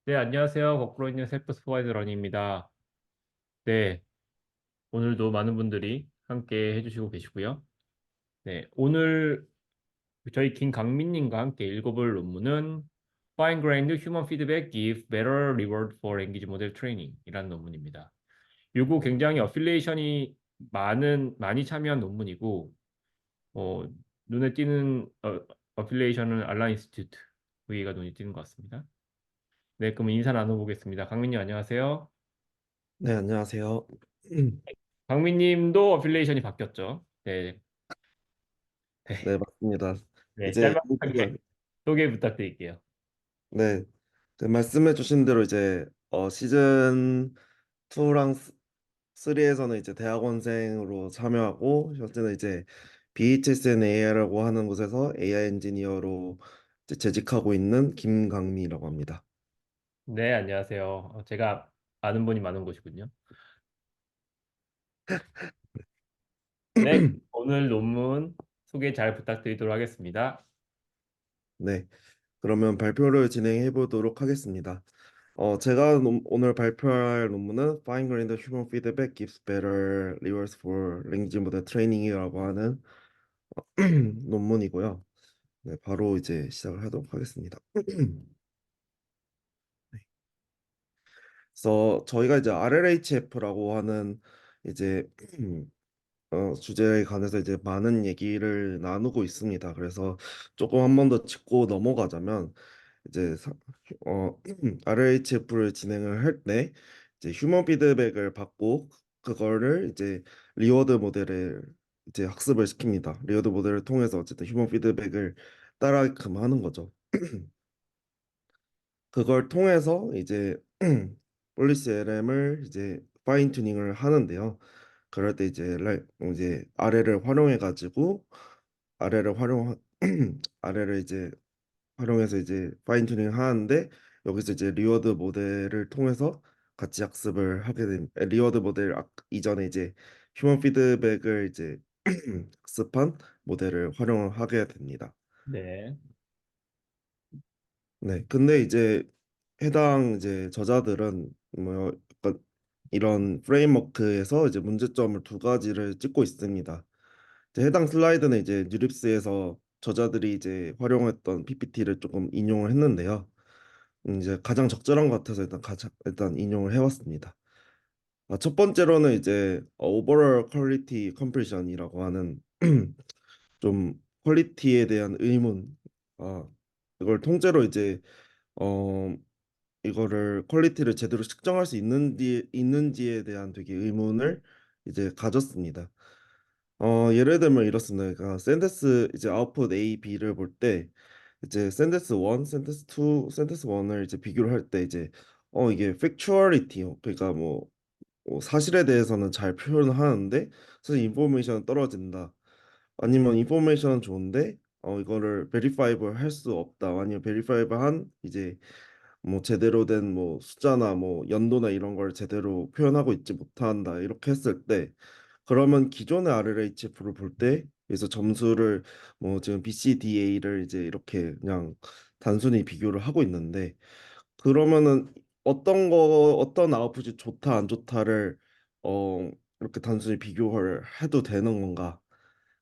네, 안녕하세요. 거꾸로 있는 셀프 스파이더 런입니다. 네, 오늘도 많은 분들이 함께 해주시고 계시고요. 네, 오늘 저희 김강민님과 함께 읽어볼 논문은 Fine-grained human feedback gives better reward for language model training 이라는 논문입니다. 요거 굉장히 어필리에이션이 많이 참여한 논문이고, 어, 눈에 띄는 어필리에이션은 알라 인스티튜트 여기가 눈에 띄는 것 같습니다. 네, 그럼 인사 나눠보겠습니다. 강민님 안녕하세요. 네, 안녕하세요. 강민님도 어필리에이션이 바뀌었죠. 네, 네, 네, 맞습니다. 네, 이제 짤막하게 소개 부탁드릴게요. 네, 그 말씀해 주신 대로 이제 시즌 2랑 3에서는 이제 대학원생으로 참여하고 현재는 이제 BHSN AI라고 하는 곳에서 AI 엔지니어로 이제 재직하고 있는 김강미라고 합니다. 네, 안녕하세요. 제가 아는 분이 많은 곳이군요. 네, 오늘 논문 소개 잘 부탁드리도록 하겠습니다. 네, 그러면 발표를 진행해 보도록 하겠습니다. 제가 오늘 발표할 논문은 Fine-grained human feedback gives better rewards for language model training이라고 하는 논문이고요. 네, 바로 이제 시작을 하도록 하겠습니다. 네. 그래서 저희가 이제 RLHF라고 하는 이제 주제에 관해서 이제 많은 얘기를 나누고 있습니다. 그래서 조금 한 번 더 짚고 넘어가자면 이제 RLHF를 진행을 할 때 이제 휴먼 피드백을 받고 그거를 이제 리워드 모델에 이제 학습을 시킵니다. 리워드 모델을 통해서 어쨌든 휴먼 피드백을 따라가게끔 하는 거죠. 그걸 통해서 이제 폴리시 LM을 이제 파인 튜닝을 하는데요. 그럴 때 이제 아래를 활용해 가지고 아래를 활용 아래를 이제 활용해서 이제 파인 튜닝 하는데 여기서 이제 리워드 모델을 통해서 같이 학습을 하게 됩니다. 리워드 모델 이전에 이제 휴먼 피드백을 이제 학습한 모델을 활용을 하게 됩니다. 네, 네, 근데 이제 해당 이제 저자들은 뭐 약간 이런 프레임워크에서 이제 문제점을 두 가지를 찍고 있습니다. 이제 해당 슬라이드는 이제 뉴립스에서 저자들이 이제 활용했던 PPT를 조금 인용을 했는데요. 이제 가장 적절한 것 같아서 일단 인용을 해왔습니다. 첫 번째로는 이제 오버럴 퀄리티 컴프레션이라고 하는 좀 퀄리티에 대한 의문, 이걸 통째로 이제 어 이거를 퀄리티를 제대로 측정할 수 있는지에 대한 되게 의문을 이제 가졌습니다. 예를 들면 이렇습니다. 그러니까 샌데스 이제 아웃풋 A, B를 볼 때 이제 샌데스 1, 샌데스 2, 샌데스 1을 이제 비교를 할 때 이제 이게 팩추얼리티요. 그러니까 뭐 사실에 대해서는 잘 표현을 하는데 사실 인포메이션은 떨어진다. 아니면 인포메이션은 좋은데 이거를 베리파이블 할 수 없다. 아니면 베리파이블한 이제 뭐 제대로 된 뭐 숫자나 뭐 연도나 이런 걸 제대로 표현하고 있지 못한다 이렇게 했을 때 그러면 기존의 RLHF를 볼 때 그래서 점수를 뭐 지금 BCDA를 이제 이렇게 그냥 단순히 비교를 하고 있는데 그러면은 어떤 아웃풋이 좋다 안 좋다를 이렇게 단순히 비교를 해도 되는 건가?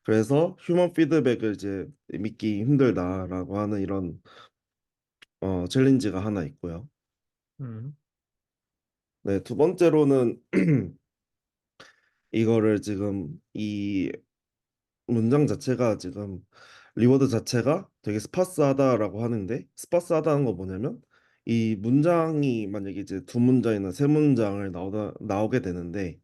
그래서 휴먼 피드백을 이제 믿기 힘들다라고 하는 이런 챌린지가 하나 있고요. 음, 네, 두 번째로는 이거를 지금 이 문장 자체가 지금 리워드 자체가 되게 스파스하다라고 하는데 스파스하다는 거 뭐냐면 이 문장이 만약에 이제 두 문장이나 세 문장을 나오게 되는데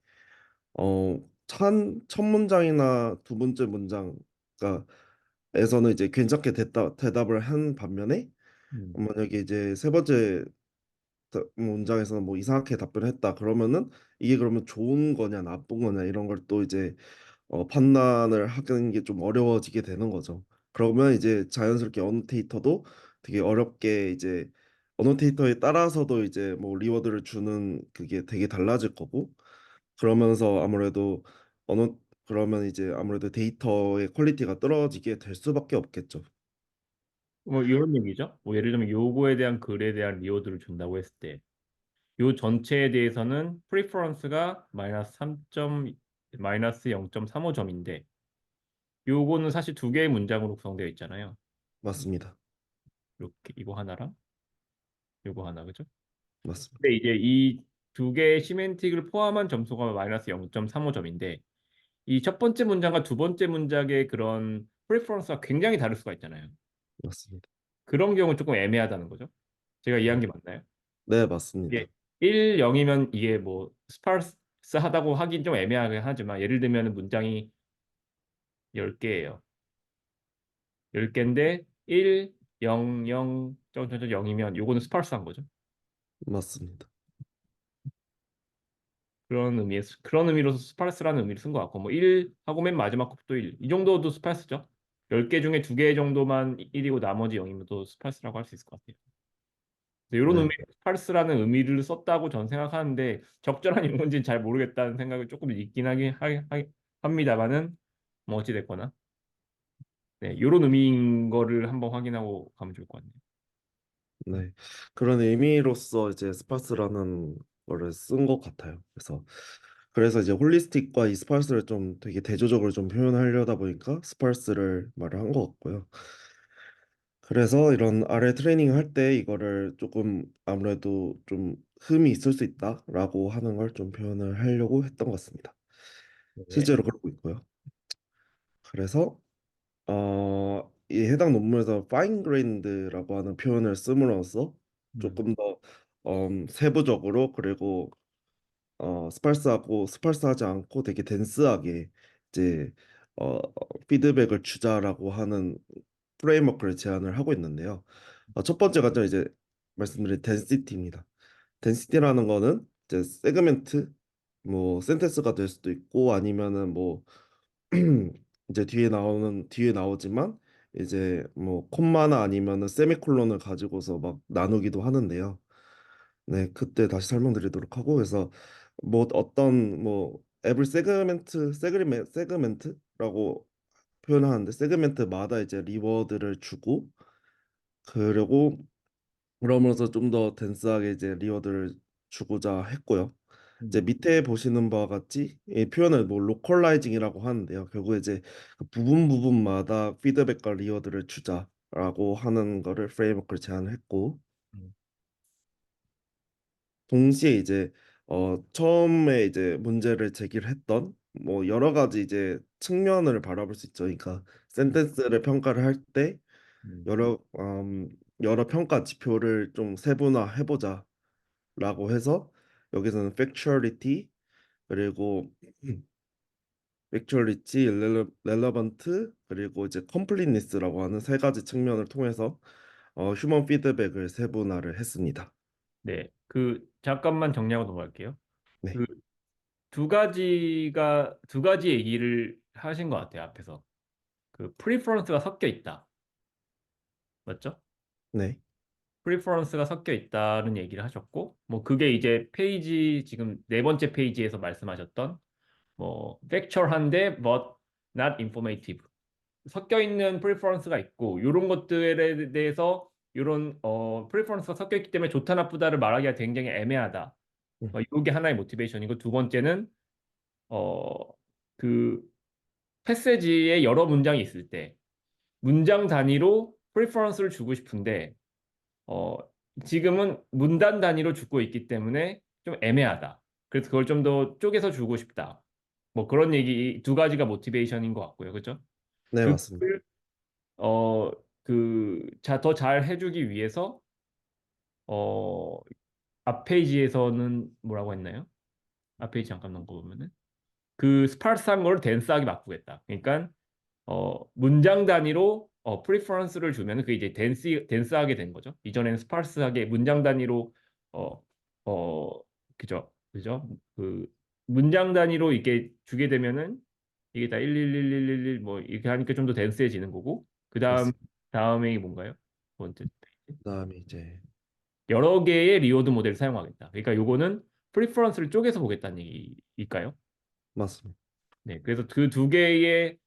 첫 문장이나 두 번째 문장 가 에서는 이제 괜찮게 대답을 한 반면에 음, 만약에 이제 세 번째 문장에서는 뭐 이상하게 답변을 했다 그러면은 이게 그러면 좋은 거냐 나쁜 거냐 이런 걸 또 이제 판단을 하는 게 좀 어려워지게 되는 거죠. 그러면 이제 자연스럽게 어노테이터도 되게 어렵게 이제 어노테이터에 따라서도 이제 뭐 리워드를 주는 그게 되게 달라질 거고 그러면서 아무래도 어노 그러면 이제 아무래도 데이터의 퀄리티가 떨어지게 될 수밖에 없겠죠. 뭐 이런 얘기죠. 뭐 예를 들면 요거에 대한 글에 대한 리워드를 준다고 했을 때 요 전체에 대해서는 프리퍼런스가 마이너스 0.35점인데 요거는 사실 두 개의 문장으로 구성되어 있잖아요. 맞습니다. 이렇게 이거 하나랑 요거 하나 그죠? 맞습니다. 근데 이제 이 두 개의 시멘틱을 포함한 점수가 마이너스 0.35점인데 이 첫 번째 문장과 두 번째 문장의 그런 프리퍼런스가 굉장히 다를 수가 있잖아요. 맞습니다. 그런 경우는 조금 애매하다는 거죠. 제가 이해한 게 맞나요? 네, 이게 맞습니다. 1, 0이면 이게 뭐 스파르스하다고 하긴 좀 애매하긴 하지만 예를 들면 문장이 10개예요. 10개인데 1, 0, 0, 0이면 요거는 스파르스한 거죠. 맞습니다. 그런 의미로서 스파르스라는 의미를 쓴 것 같고 뭐 1하고 맨 마지막 곱도 1. 이 정도도 스파르스죠. 10개 중에 2개 정도만 1이고 나머지 0이면 또 스파르스라고 할 수 있을 것 같아요. 이런 의미, 네, 스파르스라는 의미를 썼다고 전 생각하는데 적절한 용어인지는 잘 모르겠다는 생각이 조금 있긴 합니다만은 뭐 어찌 됐거나 네, 이런 의미인 거를 한번 확인하고 가면 좋을 것 같네요. 네. 그런 의미로서 이제 스파스라는 거를 쓴 것 같아요. 그래서 이제 홀리스틱과 이 스파스를 좀 되게 대조적으로 좀 표현하려다 보니까 스파스를 말을 한 것 같고요. 그래서 이런 아래 트레이닝 할 때 이거를 조금 아무래도 좀 흠이 있을 수 있다라고 하는 걸 좀 표현을 하려고 했던 것 같습니다. 네. 실제로 그러고 있고요. 그래서 이 해당 논문에서 fine grained라고 하는 표현을 씀으로써 음, 조금 더 세부적으로 그리고 스팔스하지 않고 되게 덴스하게 이제 피드백을 주자라고 하는 프레임워크를 제안을 하고 있는데요. 첫 번째 관점 이제 말씀드린 덴시티입니다. 덴시티라는 거는 이제 세그멘트 뭐 센텐스가 될 수도 있고 아니면은 뭐 이제 뒤에 나오지만 이제 뭐 콤마나 아니면은 세미콜론을 가지고서 막 나누기도 하는데요. 네, 그때 다시 설명드리도록 하고 그래서 뭐 어떤 뭐 앱을 세그멘트라고 표현하는데 세그멘트마다 이제 리워드를 주고 그리고 그러면서 좀 더 댄스하게 이제 리워드를 주고자 했고요. 이제 음, 밑에 보시는 바와 같이 이 표현을 뭐 로컬라이징이라고 하는데요. 결국 이제 그 부분 부분마다 피드백과 리워드를 주자라고 하는 거를 프레임워크를 제안했고 음, 동시에 이제 처음에 이제 문제를 제기를 했던 뭐 여러 가지 이제 측면을 바라볼 수 있죠. 그러니까 음, 센텐스를 평가를 할 때 음, 여러 평가 지표를 좀 세분화해 보자라고 해서 여기서는 그리고 factuality, relevant 그리고 이제 completeness라고 하는 세 가지 측면을 통해서 휴먼 피드백을 세분화를 했습니다. 네. 그 잠깐만 정리하고 넘어갈게요. 네, 그 두 가지 얘기를 하신 것 같아요, 앞에서. 그 프리퍼런스가 섞여 있다. 맞죠? 네, 프리퍼런스가 섞여 있다는 얘기를 하셨고, 뭐 그게 이제 페이지 지금 네 번째 페이지에서 말씀하셨던 뭐 factual한데 but not informative 섞여 있는 프리퍼런스가 있고 이런 것들에 대해서 이런 프리퍼런스가 섞여 있기 때문에 좋다 나쁘다를 말하기가 굉장히 애매하다. 음, 이게 하나의 모티베이션이고 두 번째는 어그 패세지에 여러 문장이 있을 때 문장 단위로 프리퍼런스를 주고 싶은데 어, 지금은 문단 단위로 주고 있기 때문에 좀 애매하다. 그래서 그걸 좀 더 쪼개서 주고 싶다. 뭐 그런 얘기 두 가지가 모티베이션인 것 같고요. 그렇죠? 네, 맞습니다. 그걸 더 잘 해주기 위해서 어, 앞 페이지에서는 뭐라고 했나요? 앞 페이지 잠깐 넘겨보면은 그 스파르스한 걸 덴스하게 바꾸겠다. 그러니까 문장 단위로 프리퍼런스를 주면 그게 이제 덴스하게 된 거죠. 이전에는 스파르스하게 문장 단위로 어, 어, 그죠? 그 문장 단위로 이렇게 주게 되면은 이게 다 1111111 뭐 이렇게 하니까 좀 더 덴스해지는 거고 맞습니다. 다음에 이게 뭔가요? 두 번째 페이지. 그다음에 이제 여러 개의 리워드 모델을 사용하겠다. 그러니까 요거는 프리퍼런스를 쪼개서 보겠다는 얘기일까요? 맞습니다. 네, 그래서 그 두 개의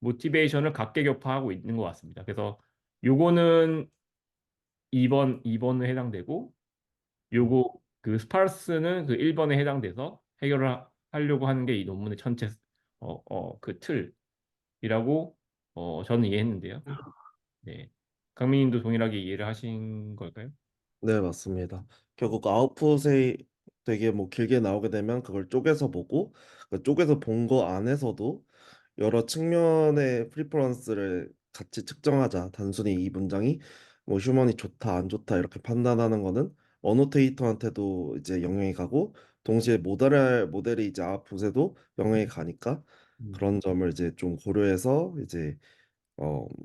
모티베이션을 각계격파하고 있는 것 같습니다. 그래서 요거는 2번에 해당되고, 음, 요거 그 스파르스는 그 1번에 해당돼서 해결을 하려고 하는 게 이 논문의 전체 그 틀이라고 저는 이해했는데요. 네. 강민님도 동일하게 이해를 하신 걸까요? 네, 맞습니다. 결국 아웃풋에 되게 뭐 길게 나오게 되면 그걸 쪼개서 보고 그 쪼개서 본 거 안에서도 여러 측면의 프리퍼런스를 같이 측정하자. 단순히 이 문장이 뭐 휴먼이 좋다, 안 좋다 이렇게 판단하는 거는 어노테이터한테도 이제 영향이 가고 동시에 모델이 이제 아웃풋에도 영향이 가니까 음. 그런 점을 이제 좀 고려해서 이제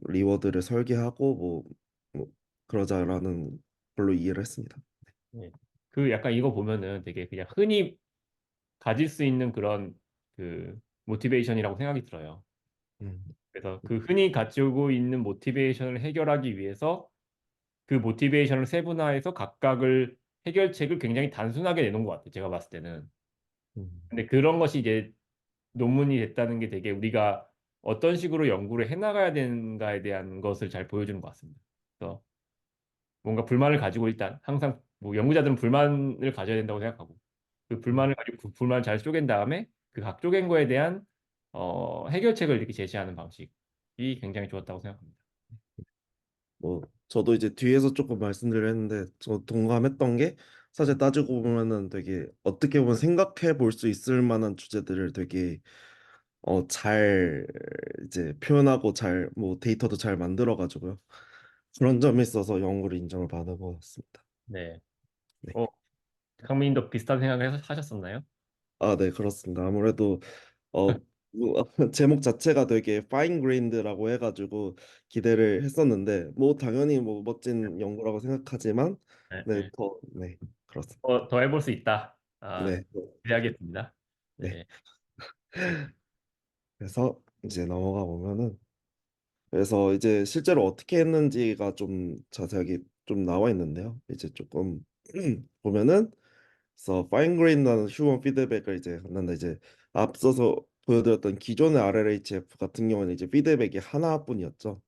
리워드를 설계하고 뭐 그러자라는 걸로 이해를 했습니다. 네. 그 약간 이거 보면은 되게 그냥 흔히 가질 수 있는 그런 그 모티베이션이라고 생각이 들어요. 음, 그래서 그 흔히 가지고 있는 모티베이션을 해결하기 위해서 그 모티베이션을 세분화해서 각각을 해결책을 굉장히 단순하게 내놓은 것 같아요. 제가 봤을 때는. 음, 근데 그런 것이 이제 논문이 됐다는 게 되게 우리가 어떤 식으로 연구를 해나가야 되는가에 대한 것을 잘 보여주는 것 같습니다. 그래서 뭔가 불만을 가지고 일단 항상 뭐 연구자들은 불만을 가져야 된다고 생각하고 그 음. 불만을 가지고 그 불만을 잘 쪼갠 다음에 그 각 쪼갠 거에 대한 해결책을 이렇게 제시하는 방식이 굉장히 좋았다고 생각합니다. 뭐 저도 이제 뒤에서 조금 말씀드려 했는데 저 동감했던 게 사실 따지고 보면은 되게 어떻게 보면 생각해 볼 수 있을 만한 주제들을 되게 잘 이제 표현하고 잘 뭐 데이터도 잘 만들어 가지고요. 그런 점에 있어서 연구를 인정을 받은 것 같습니다. 네. 네. 어, 강민님도 비슷한 생각을 하셨었나요? 아, 네, 그렇습니다. 아무래도 제목 자체가 되게 fine grained라고 해가지고 기대를 했었는데 뭐 당연히 뭐 멋진 연구라고 생각하지만 네, 네, 네. 네, 그렇습니다. 더 해볼 수 있다. 아, 네, 기대하겠습니다. 네. 네. 네. 그래서 이제 넘어가 보면은 그래서 이제 실제로 어떻게 했는지가 좀 자세하게 좀 나와 있는데요. 이제 조금 보면은 그래서 fine grained라는 휴먼 피드백을 이제 갖는다. 이제 앞서서 보여드렸던 기존의 RLHF 같은 경우는 이제 피드백이 하나뿐이었죠.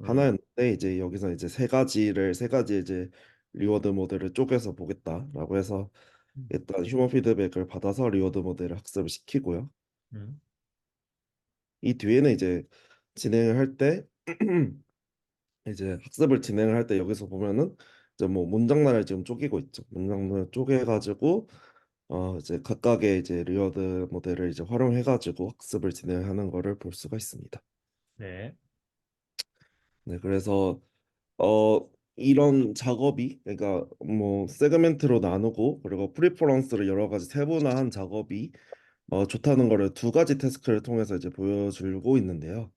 음, 하나였는데 이제 여기서 이제 세 가지 이제 리워드 모델을 쪼개서 보겠다라고 해서 음, 일단 휴먼 피드백을 받아서 리워드 모델을 학습을 시키고요. 음. 이 뒤에는 이제 진행을 할 때 이제 학습을 진행을 할 때 여기서 보면은 이제 뭐 문장란을 지금 쪼개고 있죠. 문장란을 쪼개가지고 이제 각각의 이제 리워드 모델을 이제 활용해가지고 학습을 진행하는 거를 볼 수가 있습니다. 네. 네, 그래서 이런 작업이 그러니까 뭐 세그멘트로 나누고 그리고 프리퍼런스를 여러 가지 세분화한 작업이 좋다는 거를 두 가지 태스크를 통해서 이제 보여주고 있는데요.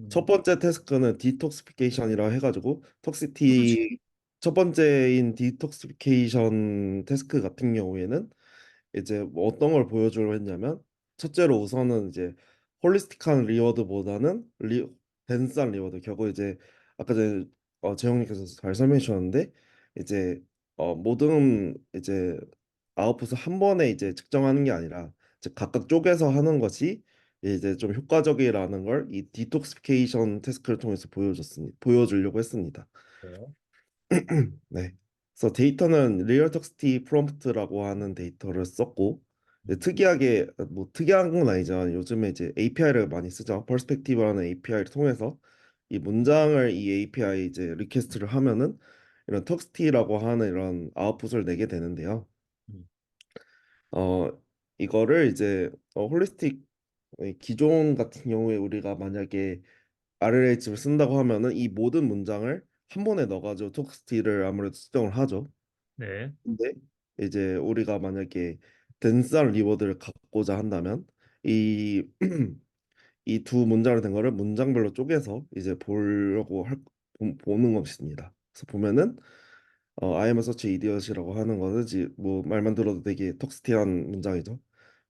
첫 음, 번째 태스크는 디톡시피케이션이라 해가지고 톡시티 첫 번째인 디톡시피케이션 태스크 같은 경우에는 이제 뭐 어떤 걸 보여주려고 했냐면 첫째로 우선은 이제 홀리스틱한 리워드보다는 덴스한 리워드 결국 이제 아까 전에 재영님께서 잘 설명해 주셨는데 이제 모든 이제 아웃풋을 한 번에 이제 측정하는 게 아니라 이제 각각 쪼개서 하는 것이 이제 좀 효과적이라는 걸 이 디톡시피케이션 태스크를 통해서 보여주려고 했습니다. 네. 네. 그래서 데이터는 리얼 턱스티 프롬프트라고 하는 데이터를 썼고 음, 특이하게 뭐 특이한 건 아니지만 요즘에 이제 API를 많이 쓰죠. 퍼스펙티브라는 API를 통해서 이 문장을 이 API 이제 리퀘스트를 하면은 이런 턱스티라고 하는 이런 아웃풋을 내게 되는데요. 음. 어 이거를 이제 홀리스틱 기존 같은 경우에 우리가 만약에 RLH를 쓴다고 하면은 이 모든 문장을 한 번에 넣어가지고 톡스티를 아무래도 수정을 하죠. 네. 근데 이제 우리가 만약에 덴스한 리워드를 갖고자 한다면 이 이 두 문장으로 된 거를 문장별로 쪼개서 이제 보는 것입니다. 그래서 보면은 I am such idiot이라고 하는 것은 뭐 말만 들어도 되게 톡스티한 문장이죠.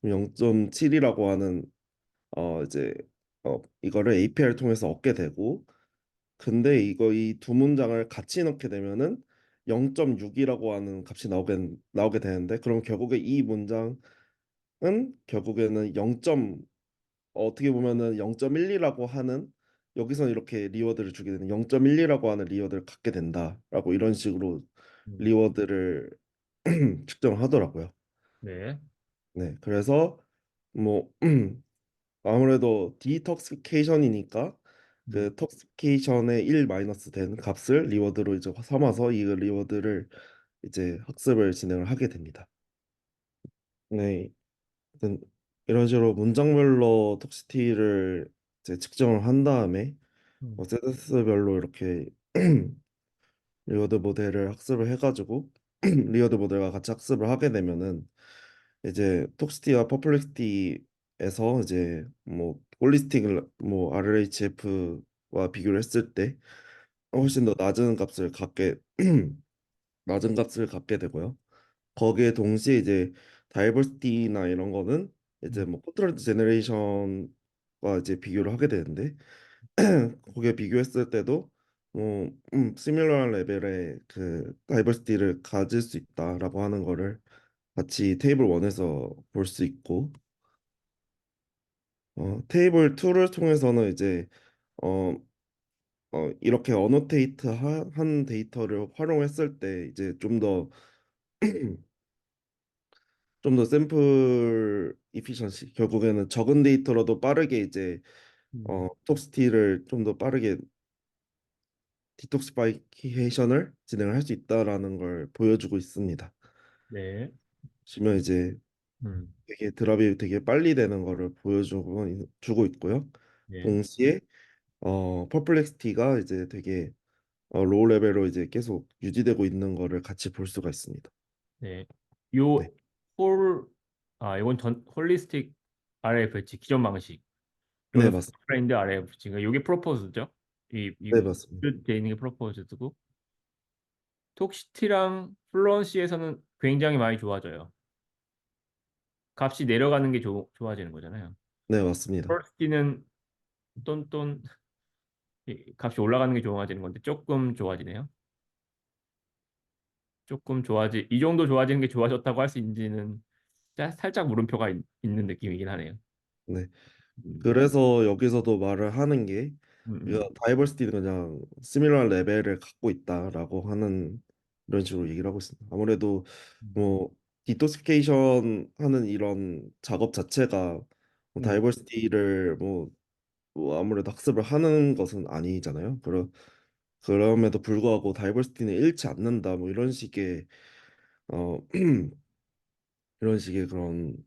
0.7이라고 하는 이제 이거를 API를 통해서 얻게 되고 근데 이 두 문장을 같이 넣게 되면은 0.6이라고 하는 값이 나오게 되는데 그럼 결국에 이 문장은 결국에는 어떻게 보면은 0.12라고 하는 여기서는 이렇게 리워드를 주게 되는 0.12라고 하는 리워드를 갖게 된다라고 이런 식으로 음, 리워드를 측정을 하더라고요. 네. 네, 그래서 뭐 아무래도 디톡시케이션이니까 음, 그 톡시케이션의 1 마이너스 된 값을 리워드로 이제 삼아서 이 리워드를 이제 학습을 진행을 하게 됩니다. 네, 아무튼 이런 식으로 문장별로 톡시티를 이제 측정을 한 다음에 음, 세트스별로 이렇게 리워드 모델을 학습을 해가지고 리워드 모델과 같이 학습을 하게 되면은 이제 톡시티와 퍼플렉시티에서 이제 뭐 홀리스틱 뭐 RLHF와 비교를 했을 때 음, 훨씬 더 낮은 값을 갖게 낮은 값을 갖게 되고요. 거기에 동시에 이제 다이버시티나 이런 거는 이제 음, 뭐 포트런트 제너레이션과 이제 비교를 하게 되는데 거기에 비교했을 때도 뭐 시밀러한 레벨의 그 다이버시티를 가질 수 있다라고 하는 거를 같이 테이블 1에서 볼 수 있고 테이블 2를 통해서는 이제 어, 이렇게 어노테이트 한 데이터를 활용했을 때 이제 좀 더 샘플 이피션시 결국에는 적은 데이터라도 빠르게 이제 음, 톡시티를 좀 더 빠르게 디톡시파이케이션을 진행을 할 수 있다라는 걸 보여주고 있습니다. 네. 보시면 이제 음, 되게 드랍이 되게 빨리 되는 거를 주고 있고요. 네. 동시에 퍼플렉시티가 이제 되게 로우 레벨로 이제 계속 유지되고 있는 거를 같이 볼 수가 있습니다. 네. 네, 요 홀, 이건 홀리스틱 RFH 기존 방식. 네 이건 맞습니다. 프레임드 RFH가 요게 프로포즈죠. 네 맞습니다. 돼 있는 게 프로포즈고 톡시티랑 플루언시에서는 굉장히 많이 좋아져요. 값이 내려가는 게 좋아지는 거잖아요. 네 맞습니다. 플루언시티는 똔똔 이 값이 올라가는 게 좋아지는 건데 조금 좋아지네요. 조금 이 정도 좋아지는 게 좋아졌다고 할 수 있는지는 살짝 물음표가 는 느낌이긴 하네요. 네. 음, 그래서 여기서도 말을 하는 게 음, 우리가 음, 다이버시티는 그냥 시밀러한 레벨을 갖고 있다라고 하는 이런 식으로 얘기를 하고 있습니다. 아무래도 음, 뭐 디토시피케이션 하는 이런 작업 자체가 뭐 음. 다이버시티를 뭐 아무래도 학습을 하는 것은 아니잖아요. 그럼에도 불구하고 다이버시티는 잃지 않는다. 뭐 이런 식의 어 이런 식의 그런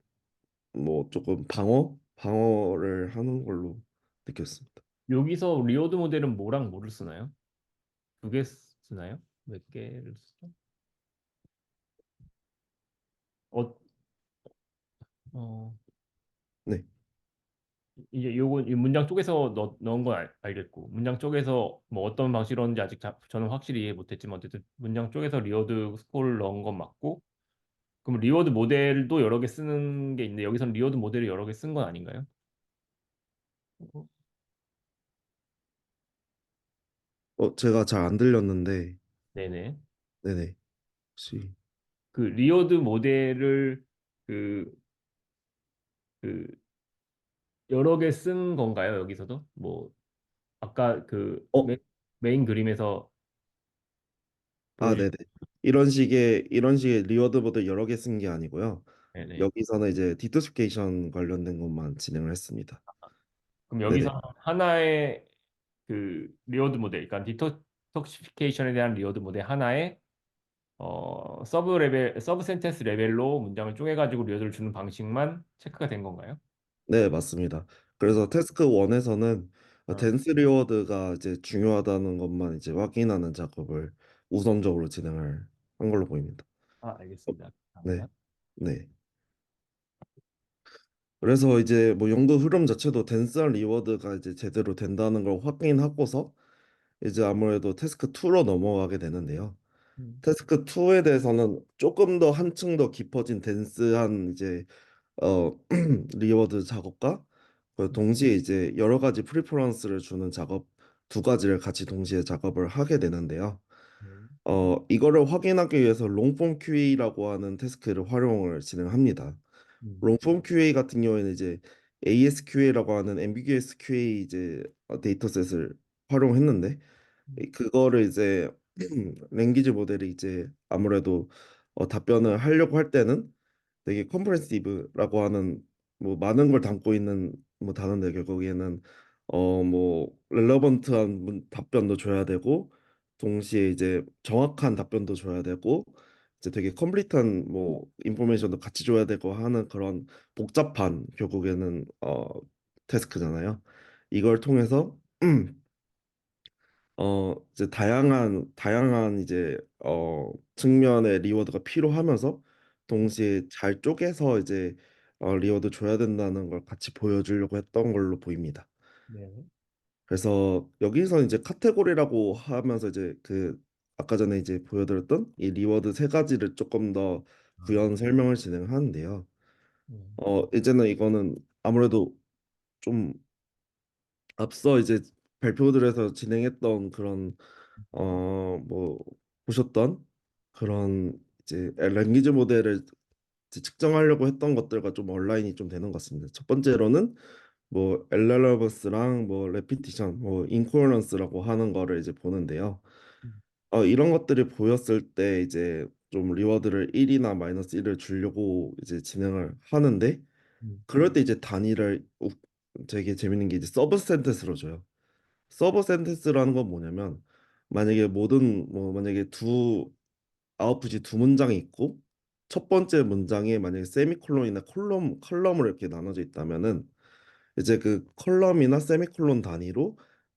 뭐 조금 방어를 하는 걸로 느꼈습니다. 여기서 리오드 모델은 뭐랑 뭐를 쓰나요? 두 개 쓰나요? 몇 개를 쓰죠? 어, 어, 네. 이제 요건 이 문장 쪽에서 넣은 건 알겠고 문장 쪽에서 뭐 어떤 방식으로 넣는지 아직 저는 확실히 이해 못했지만 어쨌든 문장 쪽에서 리워드 스코어를 넣은 건 맞고 그럼 리워드 모델도 여러 개 쓰는 게 있는데 여기서는 리워드 모델을 여러 개 쓴 건 아닌가요? 제가 잘 안 들렸는데 네네. 네네. 혹시 그 리워드 모델을 그, 그 여러 개 쓴 건가요? 여기서도? 뭐 아까 그 어, 메인 그림에서 보여주신 네네. 이런 식의 리워드 보드 여러 개 쓴 게 아니고요. 네네. 여기서는 이제 디토시피케이션 관련된 것만 진행을 했습니다. 그럼 여기서 네네. 하나의 그 리워드 모델, 그러니까 디톡시피케이션에 대한 리워드 모델 하나에 서브 센텐스 레벨로 문장을 쪼개가지고 리워드를 주는 방식만 체크가 된 건가요? 네, 맞습니다. 아, 그래서 태스크 1에서는 아, 댄스 리워드가 이제 중요하다는 것만 이제 확인하는 작업을 우선적으로 진행을 한 걸로 보입니다. 어, 알겠습니다. 네. 감사합니다. 네. 그래서 이제 뭐 연구 흐름 자체도 댄스한 리워드가 이제 제대로 된다는 걸 확인하고서 이제 아무래도 태스크 2로 넘어가게 되는데요. 음, 태스크 2에 대해서는 조금 더 한층 더 깊어진 댄스한 이제 어 리워드 작업과 동시에 이제 여러 가지 프리퍼런스를 주는 작업 두 가지를 같이 동시에 작업을 하게 되는데요. 음, 이거를 확인하기 위해서 롱폼 QA라고 하는 태스크를 활용을 진행합니다. 음, 롱폼 QA 같은 경우에는 이제 ASQA라고 하는 ambiguous QA 이제 데이터셋을 활용했는데 그거를 이제 랭귀지 모델이 이제 아무래도 답변을 하려고 할 때는 되게 컴프레시브라고 하는 뭐 많은 걸 담고 있는 뭐 단어인데 결국에는 뭐 렐러번트한 답변도 줘야 되고 동시에 이제 정확한 답변도 줘야 되고 이제 되게 컴플리트한 뭐 인포메이션도 같이 줘야 되고 하는 그런 복잡한 결국에는 태스크잖아요. 이걸 통해서 이제 다양한 이제 측면의 리워드가 필요하면서 동시에 잘 쪼개서 이제 리워드 줘야 된다는 걸 같이 보여주려고 했던 걸로 보입니다. 네. 그래서 여기서 이제 카테고리라고 하면서 이제 그 아까 전에 이제 보여드렸던 이 리워드 세 가지를 조금 더 아, 부연 설명을 진행하는데요. 음, 이제는 이거는 아무래도 좀 앞서 이제 발표들에서 진행했던 그런 뭐 보셨던 그런 이제 랭귀지 모델을 이제 측정하려고 했던 것들과 좀 온라인이 좀 되는 것 같습니다. 첫 번째로는 뭐 엘렐러번스랑 뭐 레피티션, 뭐 인코어런스라고 하는 거를 이제 보는데요. 음, 이런 것들이 보였을 때 이제 좀 리워드를 1이나 마이너스 1을 주려고 이제 진행을 하는데 음, 그럴 때 이제 단위를 되게 재밌는 게 이제 서브 센텐스로 줘요. 서브 센텐스라는 건 뭐냐면 만약에 만약에 두 아웃풋이 두 문장이 있고 첫 번째 문장에 만약에 세미콜론이나 컬럼으로 이렇게 나눠져 있다면은 이제 그 컬럼이나 세미콜론 단위로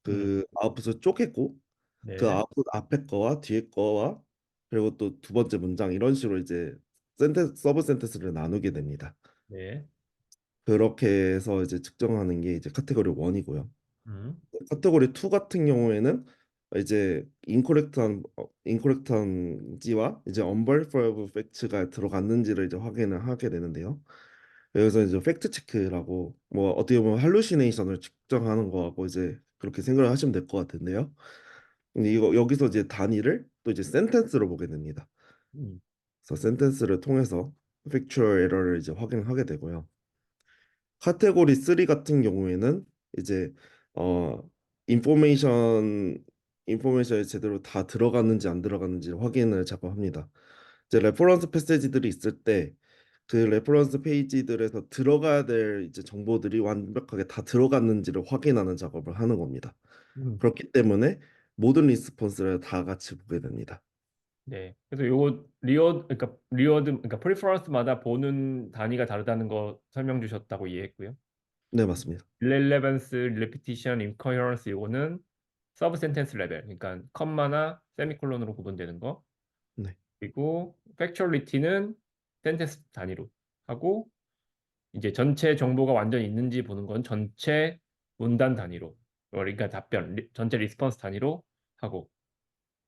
음, 그 아웃풋을 쪼개고 그 네, 아웃풋 앞에 거와 뒤에 거와 그리고 또 두 번째 문장 이런 식으로 이제 서브 센텐스를 나누게 됩니다. 네, 그렇게 해서 이제 측정하는 게 이제 카테고리 1이고요. 음, 카테고리 2 같은 경우에는 이제 인코렉트한지와 이제 unverifiable facts가 들어갔는지를 이제 확인을 하게 되는데요. 그래서 이제 팩트 체크라고 뭐 어떻게 보면 할루시네이션을 측정하는 거하고 이제 그렇게 생각을 하시면 될 것 같은데요. 근데 이거 여기서 이제 단위를 또 이제 센텐스로 보게 됩니다. 음, 그래서 센텐스를 통해서 팩추얼 에러를 이제 확인하게 되고요. 카테고리 3 같은 경우에는 이제 어 인포메이션 인포메이션이 제대로 다 들어갔는지 안 들어갔는지 확인을 작업합니다. 이제 레퍼런스 패시지들이 있을 때 그 레퍼런스 페이지들에서 들어가야 될 이제 정보들이 완벽하게 다 들어갔는지를 확인하는 작업을 하는 겁니다. 음. 그렇기 때문에 모든 리스폰스를 다 같이 보게 됩니다. 네. 그래서 요거 그러니까 프리퍼런스마다 보는 단위가 다르다는 거 설명 주셨다고 이해했고요. 네, 맞습니다. irrelevance, repetition, incoherence 요거는 서브 센텐스 레벨. 그러니까 컴마나 세미콜론으로 구분되는 거. 네, 그리고 factuality는 센텐스 단위로 하고 이제 전체 정보가 완전히 있는지 보는 건 전체 문단 단위로. 그러니까 전체 리스폰스 단위로 하고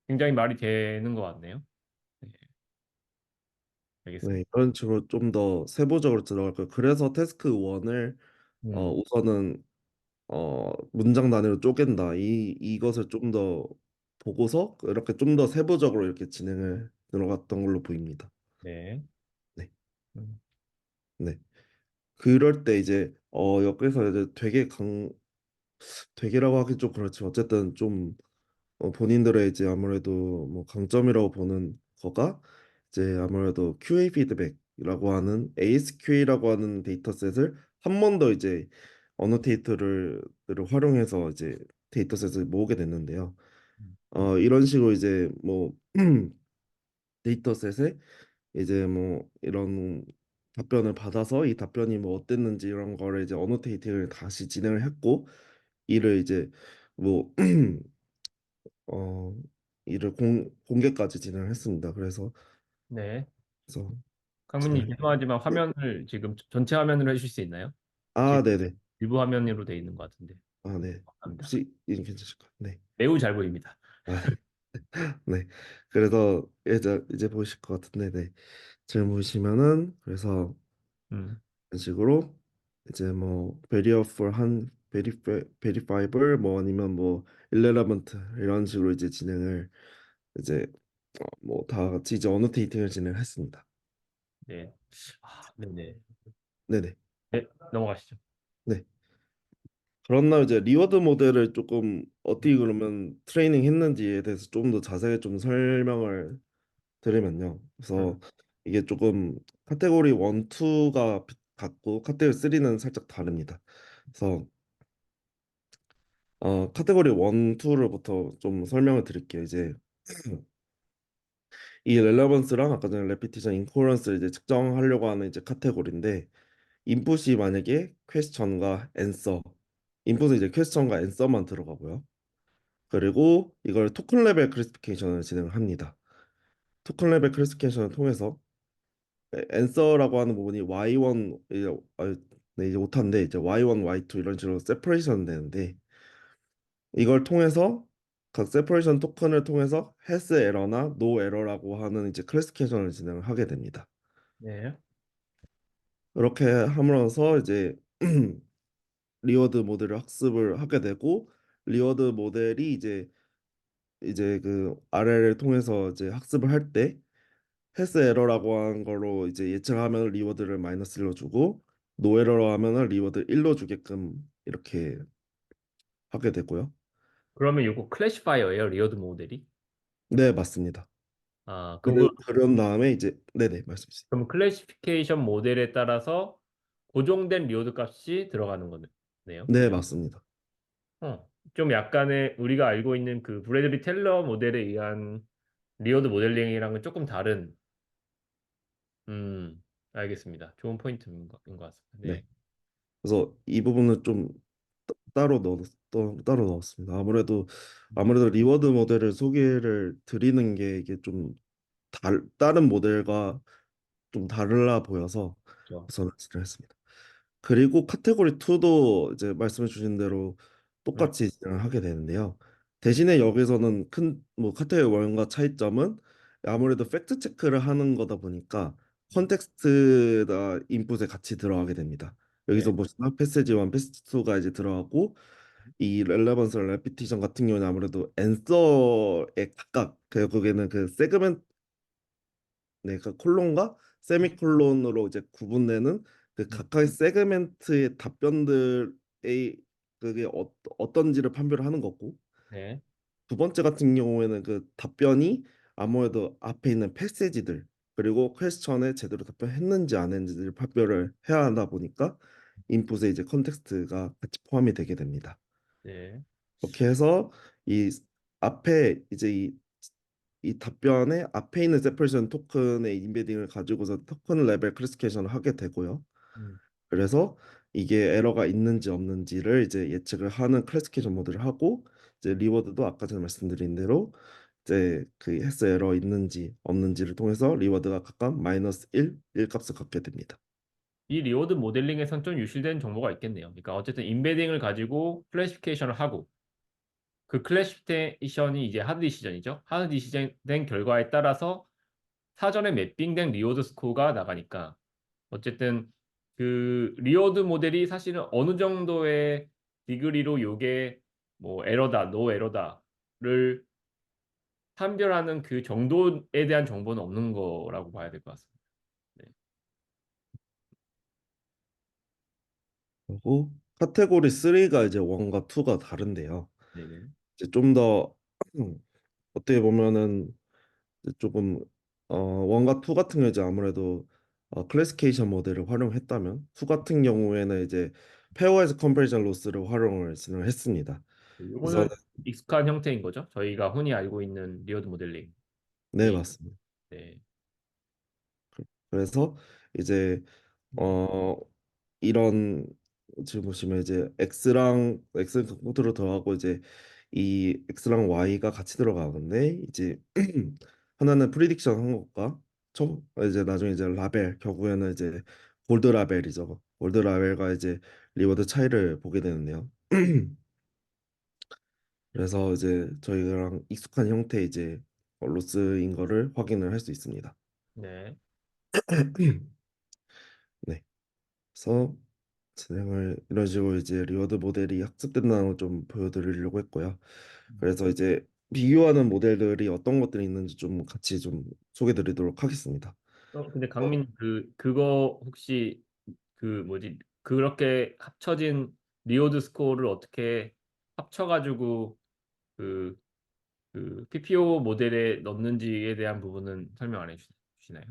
굉장히 말이 되는 것 같네요. 네, 네, 알겠습니다. 이런 식으로 좀 더 세부적으로 들어갈 거예요. 그래서 태스크 1을 음, 우선은 문장 단위로 쪼갠다. 이것을 좀 더 보고서 이렇게 좀 더 세부적으로 이렇게 진행을 들어갔던 걸로 보입니다. 네. 네, 음, 네. 그럴 때 이제 여기서 이제 되게라고 하기 좀 그렇지만 어쨌든 좀 본인들의 이제 아무래도 뭐 강점이라고 보는 거가 이제 아무래도 QA 피드백이라고 하는 ASQA라고 하는 데이터셋을 한 번 더 이제 어노테이터를 활용해서 이제 데이터셋을 모으게 됐는데요. 음, 이런 식으로 이제 뭐 데이터셋에 이제 뭐 이런 답변을 받아서 이 답변이 뭐 어땠는지 이런 거를 이제 어노테이팅을 다시 진행을 했고 이를 이제 뭐 어 이를 공개까지 진행을 했습니다. 네. 그래서 강민님 진행. 죄송하지만 네. 화면을 지금 전체 화면으로 해주실 수 있나요? 지금 아, 네네. 일부 화면으로 돼 있는 것 같은데. 아, 네. 감사합니다. 혹시 이게 괜찮을까요? 네. 매우 잘 보입니다. 아, 네. 그래서 이제 보실 것 같은데, 네. 지금 보시면은 그래서 음, 이런 식으로 이제 뭐 verifiable 뭐 아니면 뭐 irrelevant 이런 식으로 이제 진행을 이제 뭐 다 같이 이제 어노테이팅을 진행했습니다. 네. 아, 네네. 네네. 네, 넘어가시죠. 네. 그렇나 이제 리워드 모델을 조금 어떻게 그러면 트레이닝 했는지에 대해서 좀 더 자세히 좀 설명을 드리면요. 그래서 음, 이게 조금 카테고리 1, 2가 같고 카테고리 3는 살짝 다릅니다. 그래서 카테고리 1, 2를부터 좀 설명을 드릴게요. 이제 이 렐레번스랑 아까 전에 레피티션, 인코런스를 이제 측정하려고 하는 이제 카테고리인데 인풋이 만약에 퀘스천과 앤서 인풋은 이제 퀘스천과 앤서만 들어가고요. 그리고 이걸 토큰 레벨 클래시피케이션을 진행합니다. 토큰 레벨 클래시피케이션을 통해서 앤서라고 하는 부분이 Y1 이제 네, 이제 오타인데 이제 Y1, Y2 이런 식으로 세퍼레이션 되는데 이걸 통해서 각 세퍼레이션 토큰을 통해서 has 에러나 no 에러라고 하는 이제 클래시피케이션을 진행을 하게 됩니다. 네. 이렇게 함으로써 이제 리워드 모델을 학습을 하게 되고 리워드 모델이 이제 그 RL을 통해서 이제 학습을 할 때 패스 에러라고 하는 걸로 이제 예측하면 리워드를 마이너스 1로 주고 노 에러로 하면은 리워드 1로 주게끔 이렇게 하게 되고요. 그러면 요거 클래시파이어예요, 리어드 모델이? 네, 맞습니다. 아, 그런 다음에 이제 네네 말씀 주세요. 그럼 클래시피케이션 모델에 따라서 고정된 리오드 값이 들어가는 거네요. 네, 그죠? 맞습니다. 좀 약간의 우리가 알고 있는 그 브래들리 텔러 모델에 의한 리오드 모델링이랑은 조금 다른, 음, 알겠습니다. 좋은 포인트인 것 같습니다. 네. 네. 그래서 이 부분은 좀 따로 넣었습니다. 아무래도 리워드 모델을 소개를 드리는 게 이게 좀 다른 모델과 좀 달라 보여서 그렇죠. 선언을 했습니다. 그리고 카테고리 2도 이제 말씀해 주신 대로 음, 똑같이 진행을 하게 되는데요. 대신에 여기서는 큰 뭐 카테고리 1과 차이점은 아무래도 팩트 체크를 하는 거다 보니까 컨텍스트나 인풋에 같이 들어가게 됩니다. 네. 여기서 보시면 패스지 1, 패스지 2가 이제 들어가고 이 렐레번스 레피티션 같은 경우는 아무래도 앤서에 각각 결국에는 그 세그멘트 네, 그 콜론과 세미콜론으로 이제 구분되는 그 음, 각각의 세그멘트의 답변들의 그게 어떤지를 판별을 하는 거고 네. 두 번째 같은 경우에는 그 답변이 아무래도 앞에 있는 패시지들 그리고 퀘스천에 제대로 답변했는지 안 했는지를 판별을 해야 하다 보니까 인풋에 이제 컨텍스트가 같이 포함이 되게 됩니다. 네. 그렇게 해서 이 앞에 이제 이 답변에 앞에 있는 세퍼레이션 토큰의 인베딩을 가지고서 토큰 레벨 클래시피케이션을 하게 되고요. 음. 그래서 이게 에러가 있는지 없는지를 이제 예측을 하는 클래시피케이션 모드를 하고 이제 리워드도 아까 전에 말씀드린 대로 이제 그 헬스 에러 있는지 없는지를 통해서 리워드가 각각 마이너스 1 값을 갖게 됩니다. 이 리오드 모델링에선 좀 유실된 정보가 있겠네요. 그러니까 어쨌든 인베딩을 가지고 클래시피케이션을 하고 그 클래시피케이션이 이제 하드 디시전이죠. 하드 디시전 된 결과에 따라서 사전에 매핑된 리오드 스코어가 나가니까 어쨌든 그 리오드 모델이 사실은 어느 정도의 디그리로 요게 뭐 에러다, 노 에러다를 판별하는 그 정도에 대한 정보는 없는 거라고 봐야 될 것 같습니다. 네. 그리고 카테고리 3가 이제 1과 2가 다른데요. 네네. 이제 좀 더 어떻게 보면은 이제 조금 원과 투 같은 경우 이제 아무래도 클래시케이션 모델을 활용했다면 투 같은 경우에는 이제 페어와이즈 컴패리전 로스를 활용을 진행을 했습니다. 그래서 이거는 익숙한 형태인 거죠. 저희가 흔히 알고 있는 리오드 모델링이. 네 맞습니다. 네. 그래서 이제 어 이런 지금 보시면 이제 X는 코드로 들어가고 이제 이 X랑 Y가 같이 들어가는데 이제 하나는 프리딕션 한 것과 이제 나중에 이제 라벨 결국에는 이제 골드 라벨이죠. 골드 라벨과 이제 리워드 차이를 보게 되는데요. 그래서 이제 저희랑 익숙한 형태 이제 로스인 거를 확인을 할 수 있습니다. 네. 네. 그래서 진행을 이런 식으로 이제 리워드 모델이 학습된다는 걸 좀 보여드리려고 했고요. 그래서 이제 비교하는 모델들이 어떤 것들이 있는지 좀 같이 좀 소개드리도록 하겠습니다. 근데 어, 강민 그거 혹시 그 뭐지 그렇게 합쳐진 리워드 스코어를 어떻게 합쳐가지고 그, 그 PPO 모델에 넣는지에 대한 부분은 설명 안 해주시나요?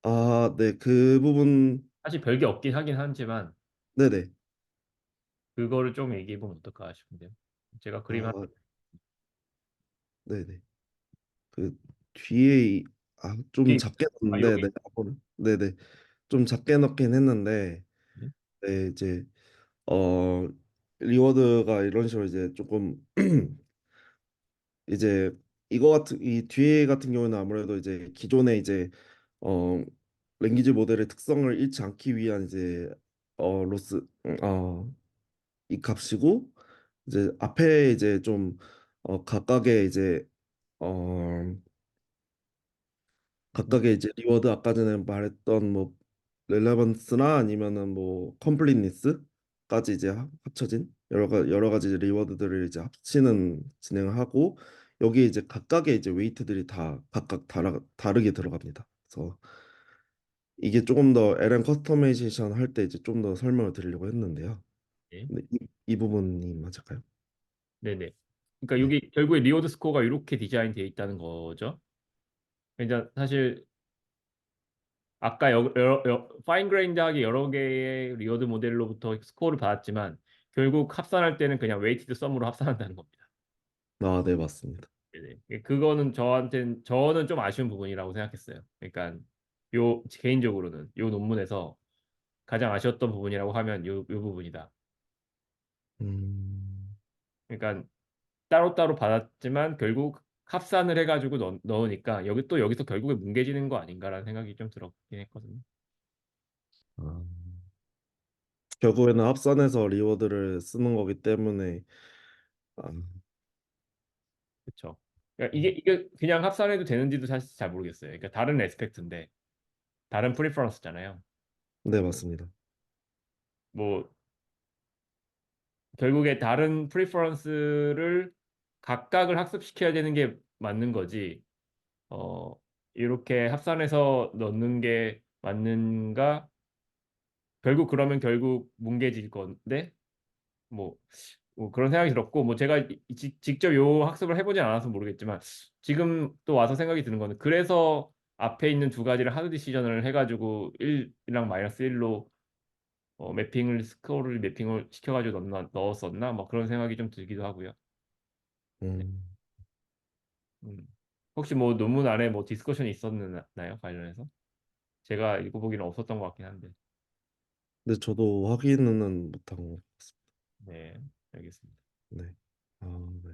아, 네, 그 부분, 사실 별게 없긴 하긴 하지만 네네. 그거를 좀 얘기해 보면 어떨까 싶은데요. 제가 그림 하나 아, 네네. 그 뒤에 좀 뒤에 작게 아 넣었는데, 여기 네, 네네. 좀 작게 넣긴 했는데, 네. 네, 이제 어 리워드가 이런 식으로 이제 조금 이제 이 뒤에 같은 경우는 아무래도 이제 기존의 이제 어 랭귀지 모델의 특성을 잃지 않기 위한 이제 로스 이 값이고, 이제 앞에 이제 좀 각각의 이제 어 각각의 이제 리워드, 아까 전에 말했던 뭐 렐레번스나 아니면은 뭐 컴플리니스까지 이제 합쳐진 여러 가지 리워드들을 이제 합치는 진행을 하고, 여기에 이제 각각의 이제 웨이트들이 다 각각 다르게 들어갑니다. 그래서 이게 조금 더 LM 커스터마이제이션 할 때 이제 좀 더 설명을 드리려고 했는데요. 네. 근데 이 부분이 맞을까요? 네네. 그러니까 네. 여기 결국에 리워드 스코어가 이렇게 디자인되어 있다는 거죠. 그러니까 사실 아까 파인 그레인드하게 여러 개의 리워드 모델로부터 스코어를 받았지만 결국 합산할 때는 그냥 웨이티드 썸으로 합산한다는 겁니다. 아, 네, 맞습니다. 네네. 그거는 저는 좀 아쉬운 부분이라고 생각했어요. 그러니까 요 개인적으로는 요 논문에서 가장 아쉬웠던 부분이라고 하면 요 부분이다. 음, 그러니까 따로따로 받았지만 결국 합산을 해가지고 넣으니까 여기서 결국에 뭉개지는 거 아닌가라는 생각이 좀 들었긴 했거든요. 아, 결국에는 합산해서 리워드를 쓰는 거기 때문에 아, 그렇죠. 그러니까 이게 그냥 합산해도 되는지도 사실 잘 모르겠어요. 그러니까 다른 에스펙트인데 다른 프리퍼런스잖아요. 네, 맞습니다. 뭐 결국에 다른 프리퍼런스를 각각을 학습시켜야 되는 게 맞는 거지. 어 이렇게 합산해서 넣는 게 맞는가? 결국 그러면 결국 뭉개질 건데 뭐, 뭐 그런 생각이 들었고 뭐 제가 직접 요 학습을 해보진 않아서 모르겠지만 지금 또 와서 생각이 드는 거는 그래서 앞에 있는 두 가지를 하드 디시전을 해가지고 1이랑 마이너스 1로 스코어를 매핑을 시켜가지고 넣었었나 뭐 그런 생각이 좀 들기도 하고요. 네. 음, 음. 혹시 뭐 논문 안에 뭐 디스커션이 있었나요 관련해서? 제가 읽어보기는 없었던 것 같긴 한데. 근데 저도 확인은 못한 것 같습니다. 네, 알겠습니다. 네. 아, 네.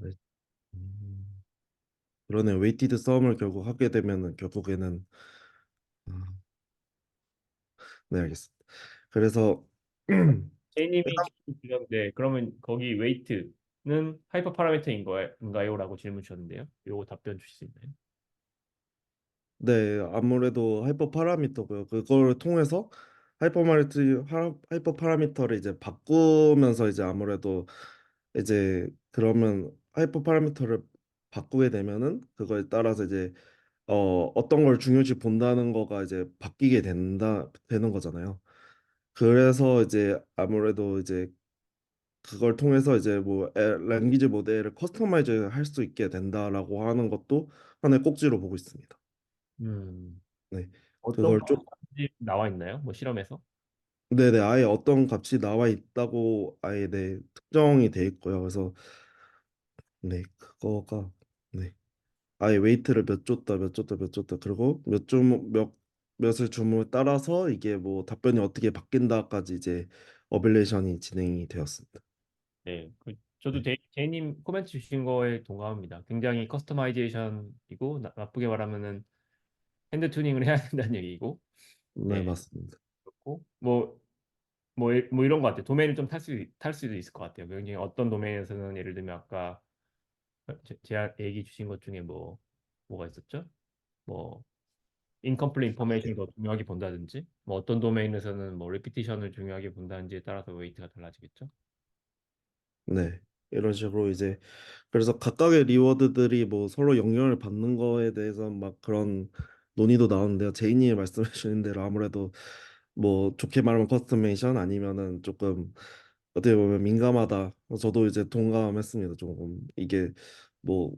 네. 음, 그러네. 웨이티드 싸움을 결국 하게 되면은 결국에는 아, 네, 알겠습니다. 그래서 A님이 지금 네 그러면 거기 웨이트는 하이퍼 파라미터인 거인가요? 라고 질문 주셨는데요. 요거 답변 주실 수 있나요? 네, 아무래도 하이퍼 파라미터고요. 그걸 통해서 하이퍼 파라미터를 이제 바꾸면서 이제 아무래도 이제 그러면 하이퍼 파라미터를 바꾸게 되면은 그거에 따라서 이제 어떤 걸 중요시 본다는 거가 이제 바뀌게 되는 거잖아요. 그래서 이제 아무래도 이제 그걸 통해서 이제 뭐 랭귀지 모델을 커스터마이즈 할 수 있게 된다라고 하는 것도 하나의 꼭지로 보고 있습니다. 음, 네. 어떤 그걸 좀 값이 나와 있나요? 뭐 실험에서? 네네, 아예 어떤 값이 나와 있다고 아예 네 특정이 돼 있고요. 그래서 네 그거가 네 아예 웨이트를 몇 줬다 몇 줬다 몇 줬다 그리고 몇 몇을 줌을 따라서 이게 뭐 답변이 어떻게 바뀐다까지 이제 어빌레이션이 진행이 되었습니다. 네, 저도 네, 제이님 코멘트 주신 거에 동감합니다. 굉장히 커스터마이제이션이고 나쁘게 말하면은 핸드 튜닝을 해야 된다는 얘기고, 네, 네, 맞습니다. 그렇고 뭐 이런 것 같아요. 도메인을 좀 탈 수도 있을 것 같아요. 굉장히 어떤 도메인에서는 예를 들면 아까 얘기 주신 것 중에 뭐가 있었죠? 뭐 incomplete information을 더 중요하게 본다든지 뭐 어떤 도메인에서는 뭐 repetition을 중요하게 본다든지에 따라서 웨이트가 달라지겠죠? 네, 이런 식으로 이제 그래서 각각의 리워드들이 뭐 서로 영향을 받는 거에 대해서 막 그런 논의도 나오는데요. 제이님이 말씀해 주신 대로 아무래도 뭐 좋게 말하면 커스터메이션 아니면은 조금 어떻게 보면 민감하다. 저도 이제 동감했습니다. 조금 이게 뭐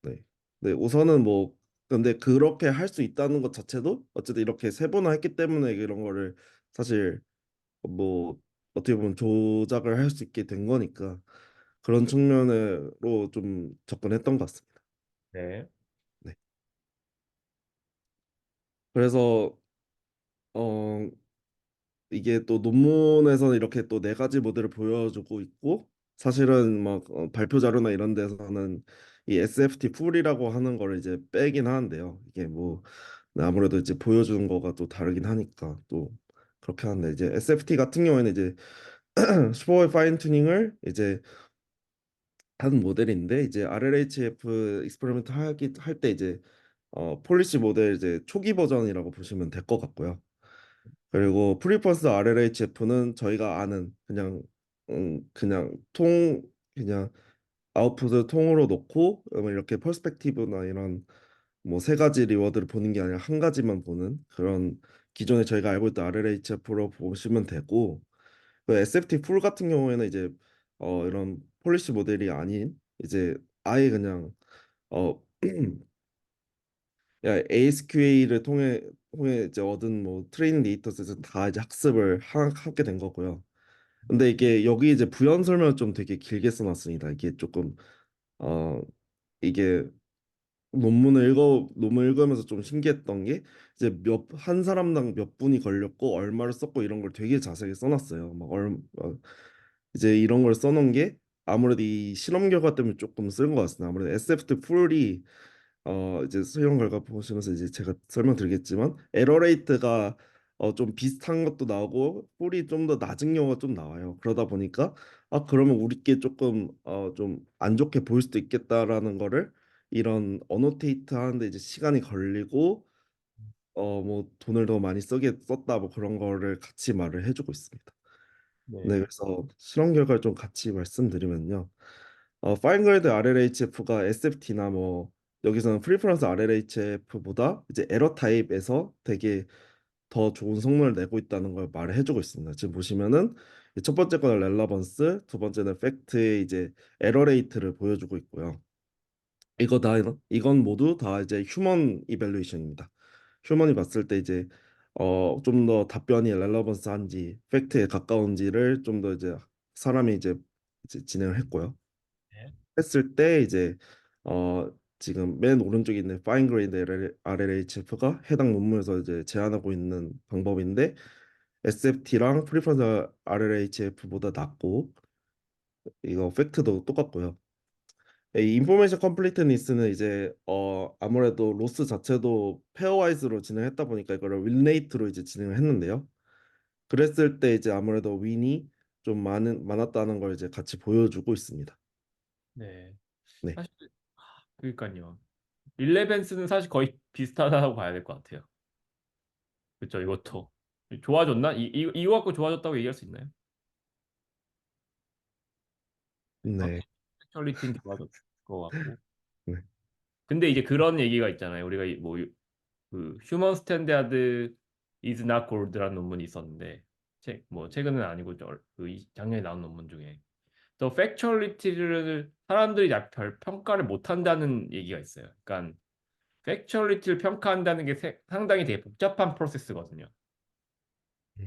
네. 네, 우선은 뭐 근데 그렇게 할 수 있다는 것 자체도 어쨌든 이렇게 세 번나 했기 때문에 이런 거를 사실 뭐 어떻게 보면 조작을 할 수 있게 된 거니까 그런 측면으로 좀 접근했던 것 같습니다. 네. 네. 그래서 어 이게 또 논문에서는 이렇게 또 네 가지 모델을 보여주고 있고 사실은 막 발표 자료나 이런 데서는 이 SFT 풀이라고 하는 거를 이제 빼긴 하는데요. 이게 뭐 아무래도 이제 보여주는 거가 또 다르긴 하니까 또 그렇게 하는데 이제 SFT 같은 경우에는 이제 슈퍼 파인 튜닝을 이제 한 모델인데 이제 RLHF 익스페리먼트 하기 할 때 이제 폴리시 모델 이제 초기 버전이라고 보시면 될 것 같고요. 그리고 프리퍼스 RLHF는 저희가 아는 그냥 통 그냥 아웃풋을 통으로 놓고 이렇게 퍼스펙티브나 이런 뭐 세 가지 리워드를 보는 게 아니라 한 가지만 보는 그런 기존에 저희가 알고 있던 RLHF로 보시면 되고 그 SFT 풀 같은 경우에는 이제 이런 폴리시 모델이 아닌 이제 아예 그냥 어 ASQA를 통해 이제 얻은 뭐 트레이닝 데이터셋을 다 이제 학습을 하게 된 거고요. 근데 이게 여기 이제 부연 설명을 좀 되게 길게 써놨습니다. 이게 조금 어 이게 논문을 읽으면서 좀 신기했던 게 이제 몇 한 사람당 몇 분이 걸렸고 얼마를 썼고 이런 걸 되게 자세하게 써놨어요. 이제 이런 걸 써놓은 게 아무래도 이 실험 결과 때문에 조금 쓴 것 같습니다. 아무래도 SF 풀이 이제 수용 결과 보시면서 이제 제가 설명드리겠지만 에러 레이트가 좀 비슷한 것도 나오고 뿔이 좀 더 낮은 경우가 좀 나와요. 그러다 보니까 그러면 우리께 조금 좀 안 좋게 보일 수도 있겠다라는 거를 이런 어노테이트 하는데 이제 시간이 걸리고 뭐 돈을 더 많이 쓰게 썼다 뭐 그런 거를 같이 말을 해주고 있습니다. 네, 네. 그래서 실험 결과를 좀 같이 말씀드리면요. 파인그레이드 RLHF가 SFT나 뭐 여기서는 프리퍼런스 RLHF보다 이제 에러 타입에서 되게 더 좋은 성능을 내고 있다는 걸 말을 해주고 있습니다. 지금 보시면은 첫 번째 거는 렐러번스, 두 번째는 팩트의 이제 에러 레이트를 보여주고 있고요. 이건 모두 다 이제 휴먼 이밸루에이션입니다. 휴먼이 봤을 때 이제 좀 더 답변이 렐러번스한지 팩트에 가까운지를 좀 더 이제 사람이 이제 진행을 했고요. 네. 했을 때 이제 어 지금 맨 오른쪽에 있는 파인 그레인드 RLHF가 해당 논문에서 이제 제안하고 있는 방법인데 SFT랑 프리퍼런스 RLHF보다 낫고 이거 팩트도 똑같고요. 이 인포메이션 컴플리트니스는 이제 아무래도 로스 자체도 페어와이즈로 진행했다 보니까 이거를 윈레이트로 이제 진행을 했는데요. 그랬을 때 이제 아무래도 윈이 좀 많았다는 걸 이제 같이 보여주고 있습니다. 네. 네. 사실 그러니까요. 일레벤스는 사실 거의 비슷하다고 봐야 될 것 같아요. 그렇죠. 이것도 좋아졌나? 이거 갖고 좋아졌다고 얘기할 수 있나요? 네. 확실히 퀄리티는 좋아졌을 것 같고. 네. 근데 이제 그런 얘기가 있잖아요. 우리가 뭐그 휴먼 스탠다드 is not gold라는 논문이 있었는데 뭐 최근은 아니고 작년에 나온 논문 중에 더 팩츄얼리티를 사람들이 별 평가를 못 한다는 얘기가 있어요. 그러니까 팩츄얼리티를 평가한다는 게 상당히 되게 복잡한 프로세스거든요.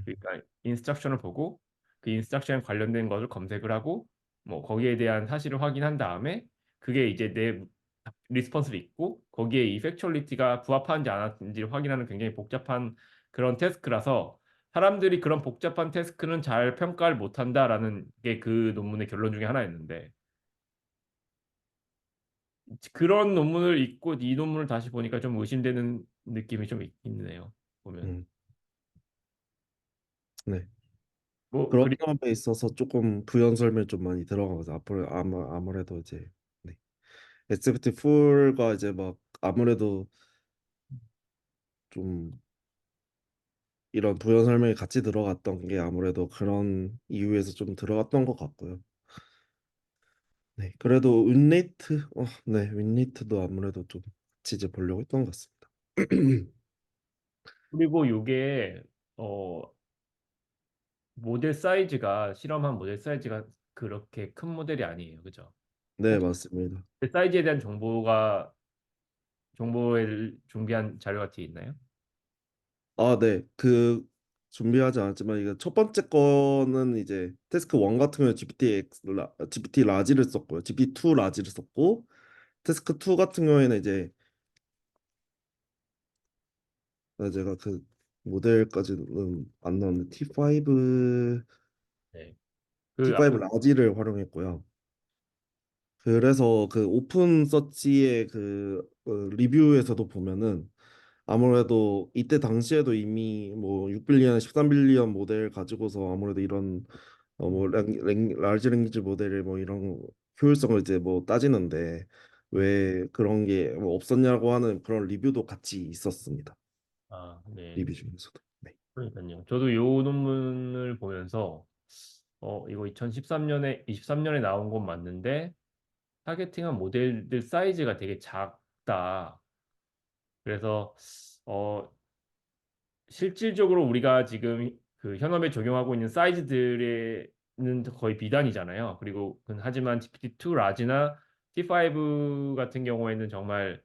그러니까 인스트럭션을 보고 그 인스트럭션 관련된 것을 검색을 하고 뭐 거기에 대한 사실을 확인한 다음에 그게 이제 내 리스폰스를 있고 거기에 이 팩츄얼리티가 부합하는지 안 하는지를 확인하는 굉장히 복잡한 그런 태스크라서 사람들이 그런 복잡한 태스크는 잘 평가를 못한다라는 게 그 논문의 결론 중에 하나였는데 그런 논문을 읽고 이 논문을 다시 보니까 좀 의심되는 느낌이 좀 있네요. 보면 음, 네. 뭐 그런 그리 점에 있어서 조금 부연 설명이 좀 많이 들어가서 앞으로 아무래도 이제 네. SFT 풀과 이제 막 아무래도 좀 이런 부연 설명이 같이 들어갔던 게 아무래도 그런 이유에서 좀 들어갔던 것 같고요. 네. 그래도 윈레이트, 네, 윈레이트도 아무래도 좀 같이 이제 보려고 했던 것 같습니다. 그리고 이게 어 모델 사이즈가 실험한 모델 사이즈가 그렇게 큰 모델이 아니에요. 그죠? 네, 혹시 맞습니다. 그 사이즈에 대한 정보를 준비한 자료가 뒤에 있나요? 아, 네. 그 준비하지 않았지만 이게 첫 번째 거는 이제 태스크 1 같은 경우에 GPT 라지를 썼고요. GPT2 라지를 썼고 태스크 2 같은 경우에는 이제 제가 그 모델까지는 안 나왔는데 네. 그 T5 라지를 활용했고요. 그래서 그 오픈 서치의 리뷰에서도 보면은 아무래도 이때 당시에도 이미 뭐 6빌리언, 13빌리언 모델 가지고서 아무래도 이런 라지 랭귀지 모델을 뭐 이런 효율성을 이제 뭐 따지는데 왜 그런 게 뭐 없었냐고 하는 그런 리뷰도 같이 있었습니다. 네. 리뷰 중에서도. 네. 그러니까요. 저도 요 논문을 보면서 이거 2013년에 23년에 나온 건 맞는데 타겟팅한 모델들 사이즈가 되게 작다. 그래서 어 실질적으로 우리가 지금 그 현업에 적용하고 있는 사이즈들에는 거의 비단이잖아요. 그리고 하지만 GPT-2 라지나 T5 같은 경우에는 정말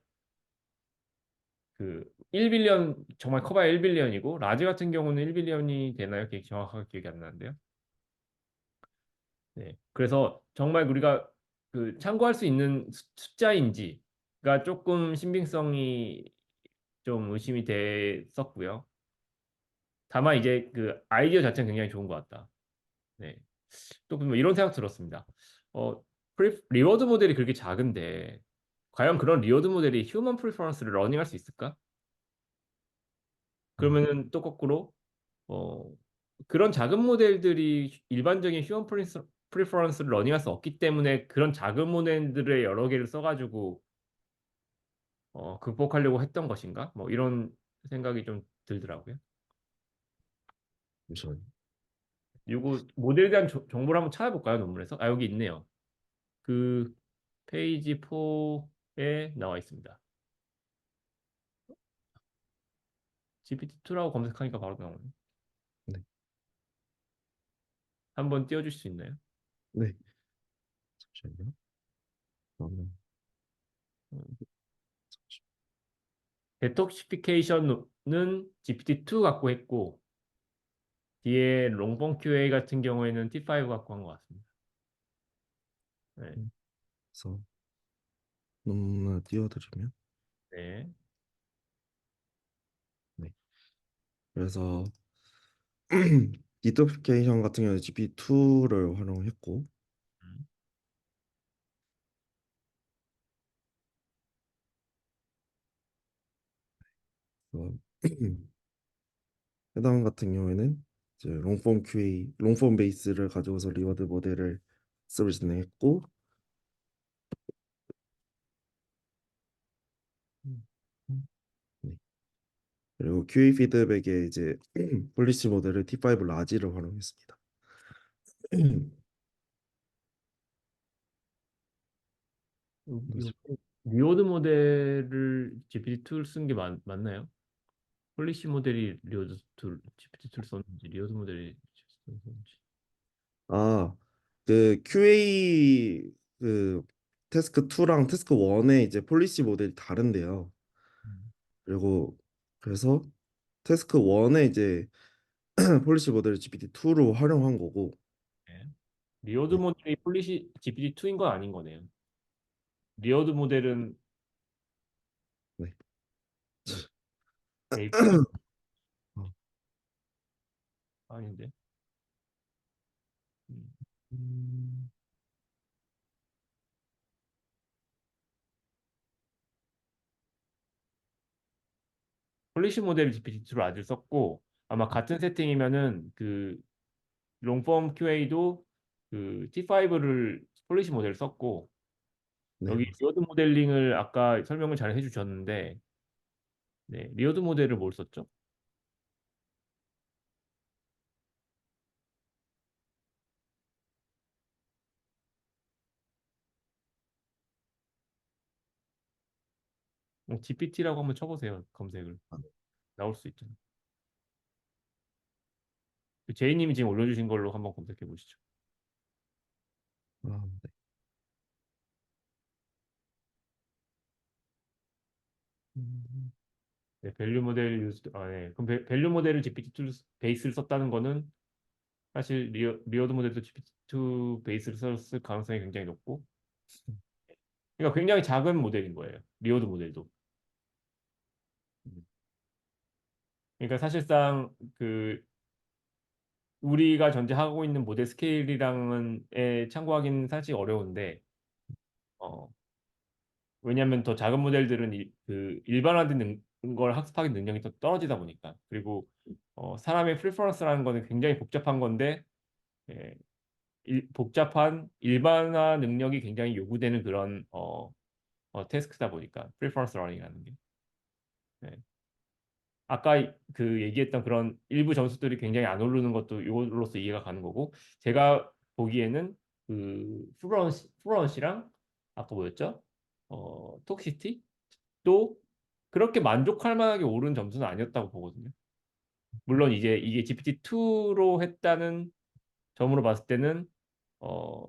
그 1빌리언 정말 커봐야 1빌리언이고 라지 같은 경우는 1빌리언이 되나요? 정확하게 기억이 안 나는데요. 네. 그래서 정말 우리가 그 참고할 수 있는 숫자인지가 조금 신빙성이 좀 의심이 됐었고요. 다만 이제 그 아이디어 자체는 굉장히 좋은 것 같다. 네. 또 뭐 이런 생각 들었습니다. 어, 리워드 모델이 그렇게 작은데 과연 그런 리워드 모델이 휴먼 프리퍼런스를 러닝할 수 있을까? 음, 그러면은 또 거꾸로 어, 그런 작은 모델들이 일반적인 프리퍼런스를 러닝할 수 없기 때문에 그런 작은 모델들의 여러 개를 써가지고 극복하려고 했던 것인가? 뭐 이런 생각이 좀 들더라고요. 잠시만요. 이거 모델에 대한 정보를 한번 찾아볼까요? 논문에서? 아, 여기 있네요. 그 페이지 4에 나와 있습니다. GPT-2라고 검색하니까 바로 나오네. 네. 한번 띄워줄 수 있나요? 네. 잠시만요. 그러면 데톡시피케이션은 GPT-2 갖고 했고 뒤에 롱폼 QA 같은 경우에는 T5 갖고 한 것 같습니다. 네. 그래서 너무나 띄워드리면 네. 네. 그래서 디토피케이션 같은 경우는 GP2를 활용했고 음, 어, 해당 같은 경우에는 이제 롱폼 베이스를 가지고서 리워드 모델을 수업을 진행했고 음, 음. 네. 그리고 QA 피드백에 이제 폴리시 모델을 T5 라지를 활용했습니다. 요 리오드 모델을 GPT-2를 쓴 게 맞나요? 폴리시 모델이 GPT-2를 썼는지 리오드 모델이 썼는지. 아, 그 QA 그 태스크 2랑 태스크 1의 이제 폴리시 모델이 다른데요. 음. 그리고 그래서 태스크 1에 이제 폴리시 모델을 GPT-2로 활용한 거고, 네. 리오드 네, 모델이 폴리시 GPT-2인 건 아닌 거네요. 리오드 모델은 네. 네. AP 어, 아닌데. 음. 음, 폴리시 모델을 GPT-2로 아직 썼고 아마 같은 세팅이면은 그 롱폼 QA도 그 T5를 폴리시 모델을 썼고 네, 여기 리오드 모델링을 아까 설명을 잘 해주셨는데 네, 리오드 모델을 뭘 썼죠? GPT라고 한번 쳐보세요. 검색을 아, 나올 수 있죠. 제이님이 지금 올려주신 걸로 한번 검색해 보시죠. 아, 음, 네, 밸류 모델 유즈, 네. 그럼 밸류 모델을 GPT-2 베이스를 썼다는 거는 사실 리어드 모델도 GPT-2 베이스를 썼을 가능성이 굉장히 높고, 그러니까 굉장히 작은 모델인 거예요. 리어드 모델도. 음. 그러니까 사실상 그 우리가 전제하고 있는 모델 스케일이랑은 참고하기는 사실 어려운데, 어, 왜냐하면 더 작은 모델들은 그 일반화된 걸 학습하기 능력이 더 떨어지다 보니까. 그리고 사람의 프리퍼런스라는 거는 굉장히 복잡한 건데, 예, 복잡한 일반화 능력이 굉장히 요구되는 그런 태스크다 보니까 프리퍼런스 러닝이라는 게. 네. 아까 그 얘기했던 그런 일부 점수들이 굉장히 안 오르는 것도 이걸로서 이해가 가는 거고, 제가 보기에는 그 프루런시랑 아까 뭐였죠? 톡시티 또 그렇게 만족할 만하게 오른 점수는 아니었다고 보거든요. 물론 이제 이게 GPT-2로 했다는 점으로 봤을 때는 어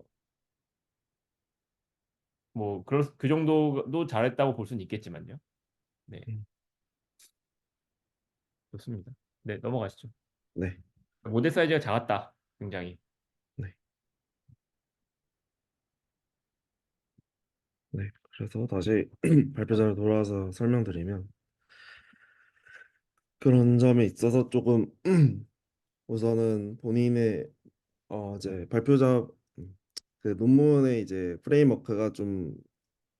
뭐 그 정도도 잘했다고 볼 수는 있겠지만요. 네, 음, 좋습니다. 네, 넘어가시죠. 네, 모델 사이즈가 작았다. 굉장히. 네, 네. 그래서 다시 발표자로 돌아와서 설명드리면 그런 점에 있어서 조금 우선은 본인의 이제 발표자 그 논문의 이제 프레임워크가 좀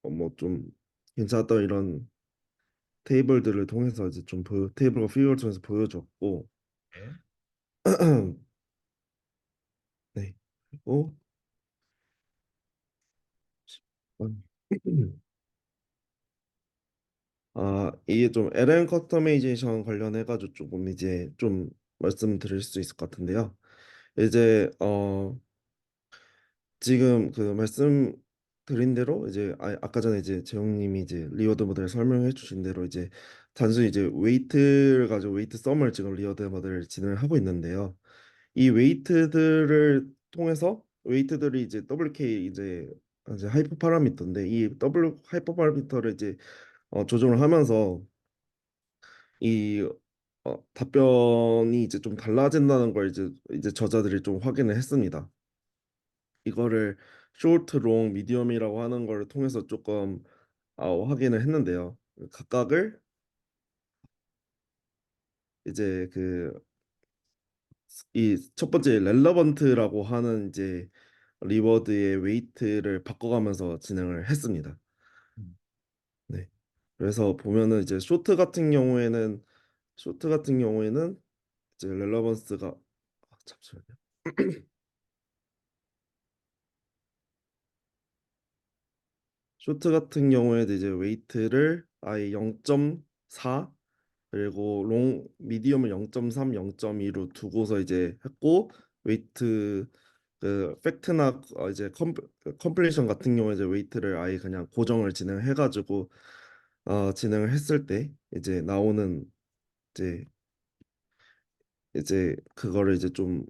뭐 좀 괜찮았던 이런 테이블들을 통해서 이제 좀 테이블과 피규어를 통해서 보여줬고 네. 네 그리고 음, 이게 좀 LM 커스터마이제이션 관련해 가지고 조금 이제 좀 말씀드릴 수 있을 것 같은데요. 이제 지금 그 말씀드린 대로 이제 아까 전에 이제 재용님이 이제 리워드 모델 설명해 주신 대로 이제 단순히 이제 웨이트를 가지고 웨이트 썸을 지금 리워드 모델을 진행을 하고 있는데요. 이 웨이트들을 통해서 웨이트들이 이제 WK 이제 하이퍼 파라미터인데 이 W 하이퍼 파라미터를 이제 조정을 하면서 이 답변이 이제 좀 달라진다는 걸 이제 저자들이 좀 확인을 했습니다. 이거를 쇼트, 롱, 미디엄이라고 하는 걸 통해서 조금 확인을 했는데요. 각각을 이제 그 이 첫 번째 렐러번트라고 하는 이제 리워드의 웨이트를 바꿔가면서 진행을 했습니다. 음. 네. 그래서 보면은 이제 쇼트 같은 경우에는 이제 렐러번스가 잠시만요. 쇼트 같은 경우에도 이제 웨이트를 아예 0.4 그리고 미디엄을 0.3, 0.2로 두고서 이제 했고 웨이트 그 팩트나 이제 컴플리션 같은 경우에 이제 웨이트를 아예 그냥 고정을 진행해 가지고 진행을 했을 때 이제 나오는 이제 그거를 이제 좀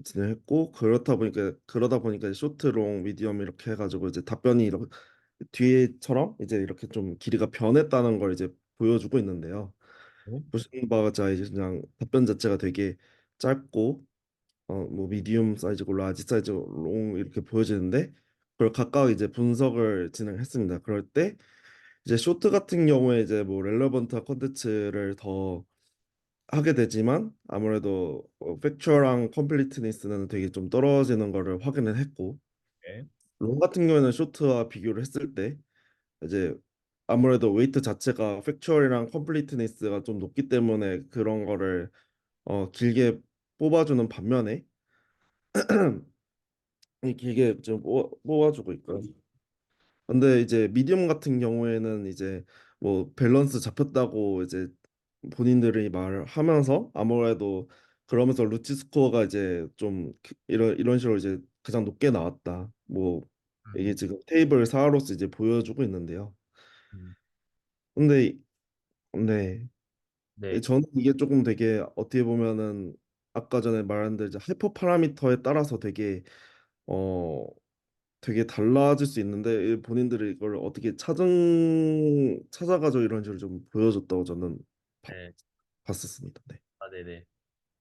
진행했고 그러다 보니까 쇼트, 롱, 미디엄 이렇게 해가지고 이제 답변이 이렇게 뒤에처럼 이제 이렇게 좀 길이가 변했다는 걸 이제 보여주고 있는데요. 네. 보시는 바가 자 이제 그냥 답변 자체가 되게 짧고 뭐 미디움 사이즈고 라지 사이즈, 롱 이렇게 보여지는데 그걸 각각 이제 분석을 진행했습니다. 그럴 때 이제 쇼트 같은 경우에 이제 뭐 렐러번트한 콘텐츠를 더 하게 되지만 아무래도 팩추얼랑 컴플리트니스는 되게 좀 떨어지는 거를 확인을 했고 네. 롱 같은 경우에는 쇼트와 비교를 했을 때 이제 아무래도 웨이트 자체가 팩추얼이랑 컴플리트니스가 좀 높기 때문에 그런 거를 길게 뽑아주는 반면에 이 길게 좀 뽑아주고 있고요. 근데 이제 미디엄 같은 경우에는 이제 뭐 밸런스 잡혔다고 이제 본인들이 말하면서 아무래도 그러면서 루치 스코어가 이제 좀 이런 식으로 이제 가장 높게 나왔다. 뭐 이게 음. 지금 테이블 4로서 이제 보여주고 있는데요. 음. 근데 네 네. 저는 이게 조금 되게 어떻게 보면은 아까 전에 말한 대로 이제 하이퍼 파라미터에 따라서 어 되게 달라질 수 있는데 이 본인들이 이걸 어떻게 찾아가지고 이런 식으로 좀 보여줬다고 저는 바- 네. 봤었습니다. 네. 아, 네네.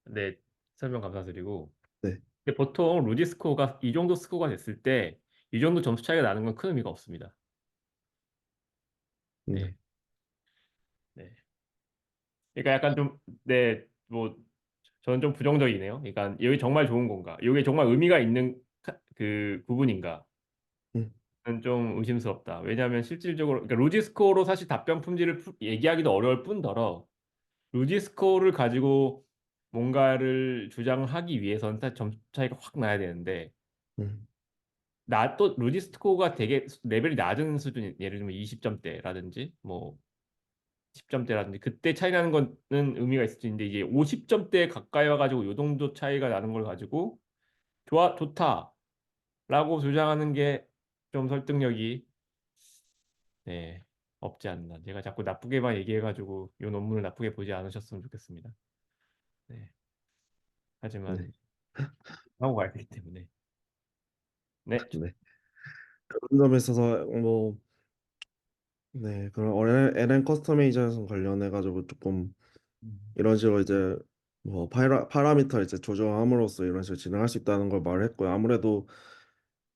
네, 설명 감사드리고. 네. 근데 보통 루디 스코어가 이 정도 스코어가 됐을 때 이 정도 점수 차이가 나는 건 큰 의미가 없습니다. 네. 네. 네. 그러니까 약간 좀, 네, 뭐, 저는 좀 부정적이네요. 그러니까 이게 정말 좋은 건가? 이게 정말 의미가 있는 그 부분인가? 음, 좀 의심스럽다. 왜냐하면 실질적으로, 그러니까 루디 스코어로 사실 답변 품질을 얘기하기도 어려울 뿐더러 루디 스코어를 가지고 뭔가를 주장하기 위해서는 사실 점수 차이가 확 나야 되는데 음, 또 루디 스코어가 되게 레벨이 낮은 수준, 예를 들면 20점대라든지 뭐 10점대라든지 그때 차이 나는 거는 의미가 있을 수 있는데 이제 50점대에 가까이 와가지고 요 정도 차이가 나는 걸 가지고 좋다라고 주장하는 게 좀 설득력이, 네, 없지 않나. 제가 자꾸 나쁘게만 얘기해가지고 요 논문을 나쁘게 보지 않으셨으면 좋겠습니다. 네. 네. 하지만 하고 가야 되기 때문에. 네. 네. 그런 점에 있어서 뭐 네, 그런 LN 커스터마이제이션 관련해 가지고 조금 음. 이런 식으로 이제 뭐 파라미터 이제 조정함으로써 이런 식으로 진행할 수 있다는 걸 말했고요. 아무래도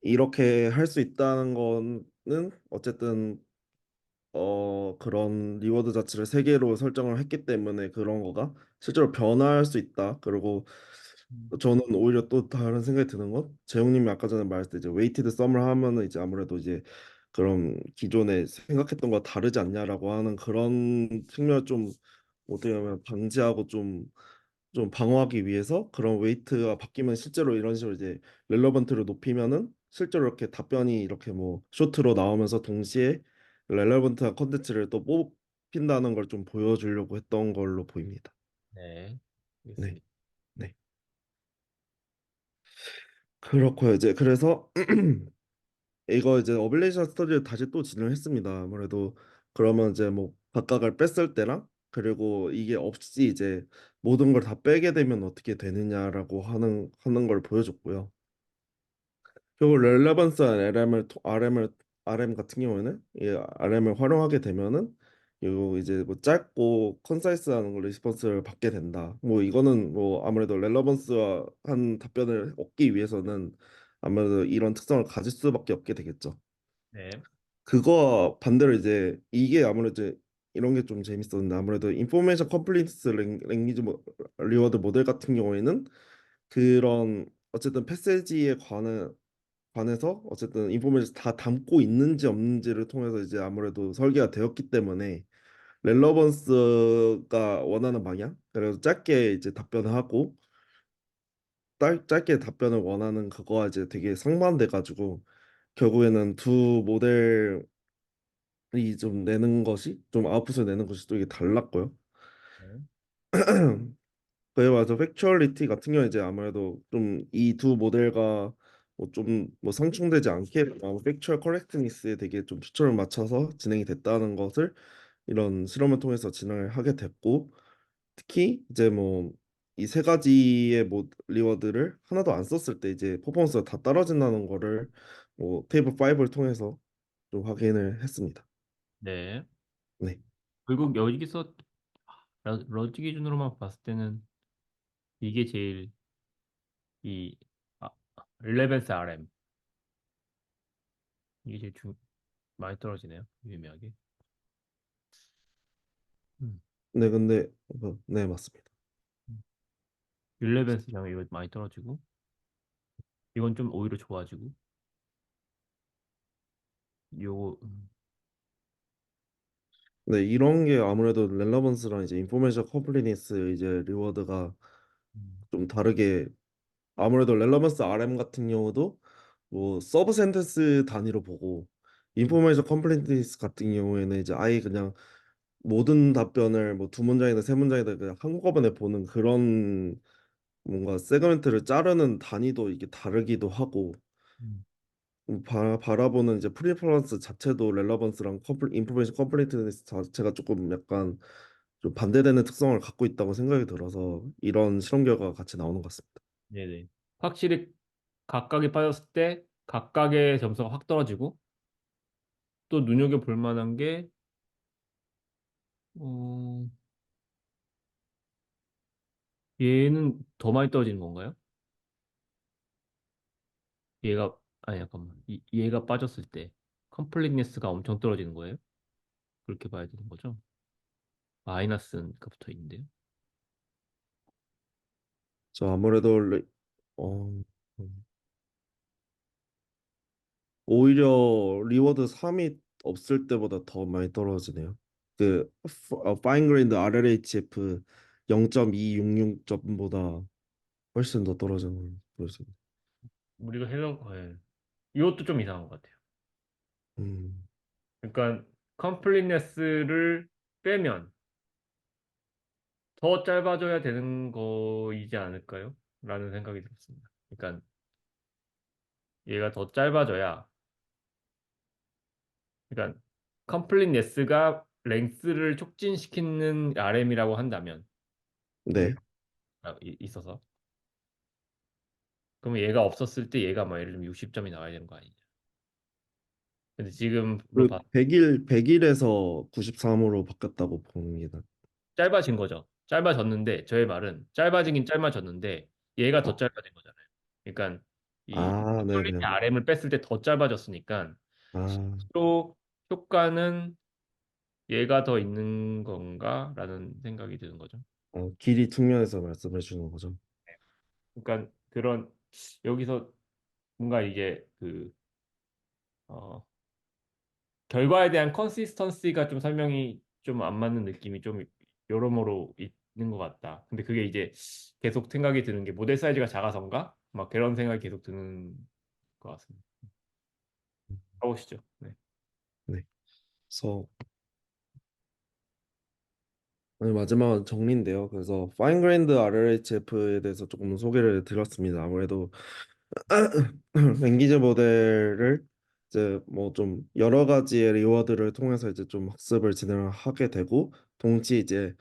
이렇게 할 수 있다는 거는 어쨌든 그런 리워드 자체를 세 개로 설정을 했기 때문에 그런 거가 실제로 변화할 수 있다. 그리고 저는 오히려 또 다른 생각이 드는 건 재용님이 아까 전에 말했을 때 이제 웨이티드 썸을 하면은 이제 아무래도 이제 그런 기존에 생각했던 거 다르지 않냐라고 하는 그런 측면을 좀 어떻게 보면 방지하고 좀 방어하기 위해서 그런 웨이트가 바뀌면 실제로 이런 식으로 이제 렐러번트를 높이면은 실제로 이렇게 답변이 이렇게 뭐 쇼트로 나오면서 동시에 렐러번트한 컨텐츠를 또 뽑힌다는 걸 좀 보여주려고 했던 걸로 보입니다. 네. 네, 알겠습니다. 네. 그렇고요. 이제 그래서 이거 이제 어빌레이션 스터디를 다시 또 진행을 했습니다. 아무래도 그러면 이제 뭐 각각을 뺐을 때랑 그리고 이게 없이 이제 모든 걸 다 빼게 되면 어떻게 되느냐라고 하는 걸 보여줬고요. 그리고 렐레번스한 RM 같은 경우에는 이 RM을 활용하게 되면은 요 이제 뭐 짧고 컨사이스한 리스폰스를 받게 된다. 뭐 이거는 뭐 아무래도 렐러번스한 답변을 얻기 위해서는 아무래도 이런 특성을 가질 수밖에 없게 되겠죠. 네. 그거 반대로 이제 이게 아무래도 이런 게 좀 재밌었는데 아무래도 인포메이션 컴플리트 랭귀지 리워드 모델 같은 경우에는 그런 어쨌든 패세지에 관해서 어쨌든 인포메이션 다 담고 있는지 없는지를 통해서 이제 아무래도 설계가 되었기 때문에 렐러번스가 원하는 방향 그래서 짧게 이제 답변을 하고 짧게 답변을 원하는 그거와 이제 되게 상반돼 가지고 결국에는 두 모델 이 좀 내는 것이 좀 아웃풋을 내는 것이 또 이게 달랐고요. 네. 그에 맞아 팩추얼리티 같은 경우에 이제 아무래도 좀 이 두 모델과 뭐 좀 뭐 상충되지 않게 팩추얼 커렉트니스에 되게 좀 초점을 맞춰서 진행이 됐다는 것을 이런 실험을 통해서 진행을 하게 됐고 특히 이제 뭐 이 세 가지의 뭐 리워드를 하나도 안 썼을 때 이제 퍼포먼스가 다 떨어진다는 거를 뭐 테이블 5를 통해서 좀 확인을 했습니다. 네. 네. 결국 여기서 러지 기준으로만 봤을 때는 이게 제일 이 아, 릴레벤스 RM 이게 제일 많이 떨어지네요. 유의미하게. 음. 네, 근데 네, 맞습니다. 릴레벤스랑 이거 많이 떨어지고 이건 좀 오히려 좋아지고 요거 네, 이런 게 아무래도 렐러번스랑 이제 인포메이션 컴플리니스 이제 리워드가 음, 좀 다르게 아무래도 렐러번스 RM 같은 경우도 뭐 서브 센텐스 단위로 보고 인포메이션 컴플리니스 같은 경우에는 이제 아예 그냥 모든 답변을 뭐 두 문장이나 세 문장이나 그냥 한꺼번에 보는 그런 뭔가 세그멘트를 자르는 단위도 이게 다르기도 하고 음, 바라보는 이제 프리퍼런스 자체도 렐러번스랑 인포메이션 컴플리트니스 자체가 조금 약간 좀 반대되는 특성을 갖고 있다고 생각이 들어서 이런 실험 결과가 같이 나오는 것 같습니다. 네네. 확실히 각각이 빠졌을 때 각각의 점수가 확 떨어지고 또 눈여겨볼 만한 게 어, 얘는 더 많이 떨어지는 건가요? 얘가 아니 잠깐만 얘가 빠졌을 때 컴플리트니스가 엄청 떨어지는 거예요? 그렇게 봐야 되는 거죠? 마이너스가 붙어 있는데요. 저 아무래도 어, 오히려 리워드 3이 없을 때보다 더 많이 떨어지네요. 그 파인그레인드 RLHF 0.266점보다 훨씬 더 떨어지는 걸 보였습니다. 우리가 예. 이것도 좀 이상한 것 같아요. 음, 그러니까 컴플리트니스를 빼면 더 짧아져야 되는 거이지 않을까요? 라는 생각이 들었습니다. 그러니까 얘가 더 짧아져야, 그러니까 컴플리트네스가 랭스를 촉진시키는 RM이라고 한다면 네. 있어서 그러면 얘가 없었을 때 얘가 뭐 예를 들면 60점이 나와야 되는 거 아니냐? 근데 지금으로 그 봐 100일에서 93으로 바뀌었다고 봅니다. 짧아진 거죠. 짧아졌는데 저의 말은 짧아지긴 짧아졌는데 얘가 더 어, 짧아진 거잖아요. 그러니까 이 아, 퀄리티 네네. RM을 뺐을 때 더 짧아졌으니까 아, 또 효과는 얘가 더 있는 건가라는 생각이 드는 거죠. 길이 측면에서 말씀해 주는 거죠. 그러니까 그런 여기서 뭔가 이게 어, 결과에 대한 컨시스턴시가 좀 설명이 좀 안 맞는 느낌이 좀 여러모로 있는 것 같다. 근데 그게 이제 계속 생각이 드는 게 모델 사이즈가 작아서인가? 막 그런 생각이 계속 드는 것 같습니다. 가보시죠. 네. 네. 그래서 오늘 마지막 정리인데요. 그래서 파인그레인드 RLHF에 대해서 조금 소개를 드렸습니다. 아무래도 랭귀지 모델을 이제 뭐 좀 여러 가지의 리워드를 통해서 이제 좀 학습을 진행을 하게 되고 동시에 이제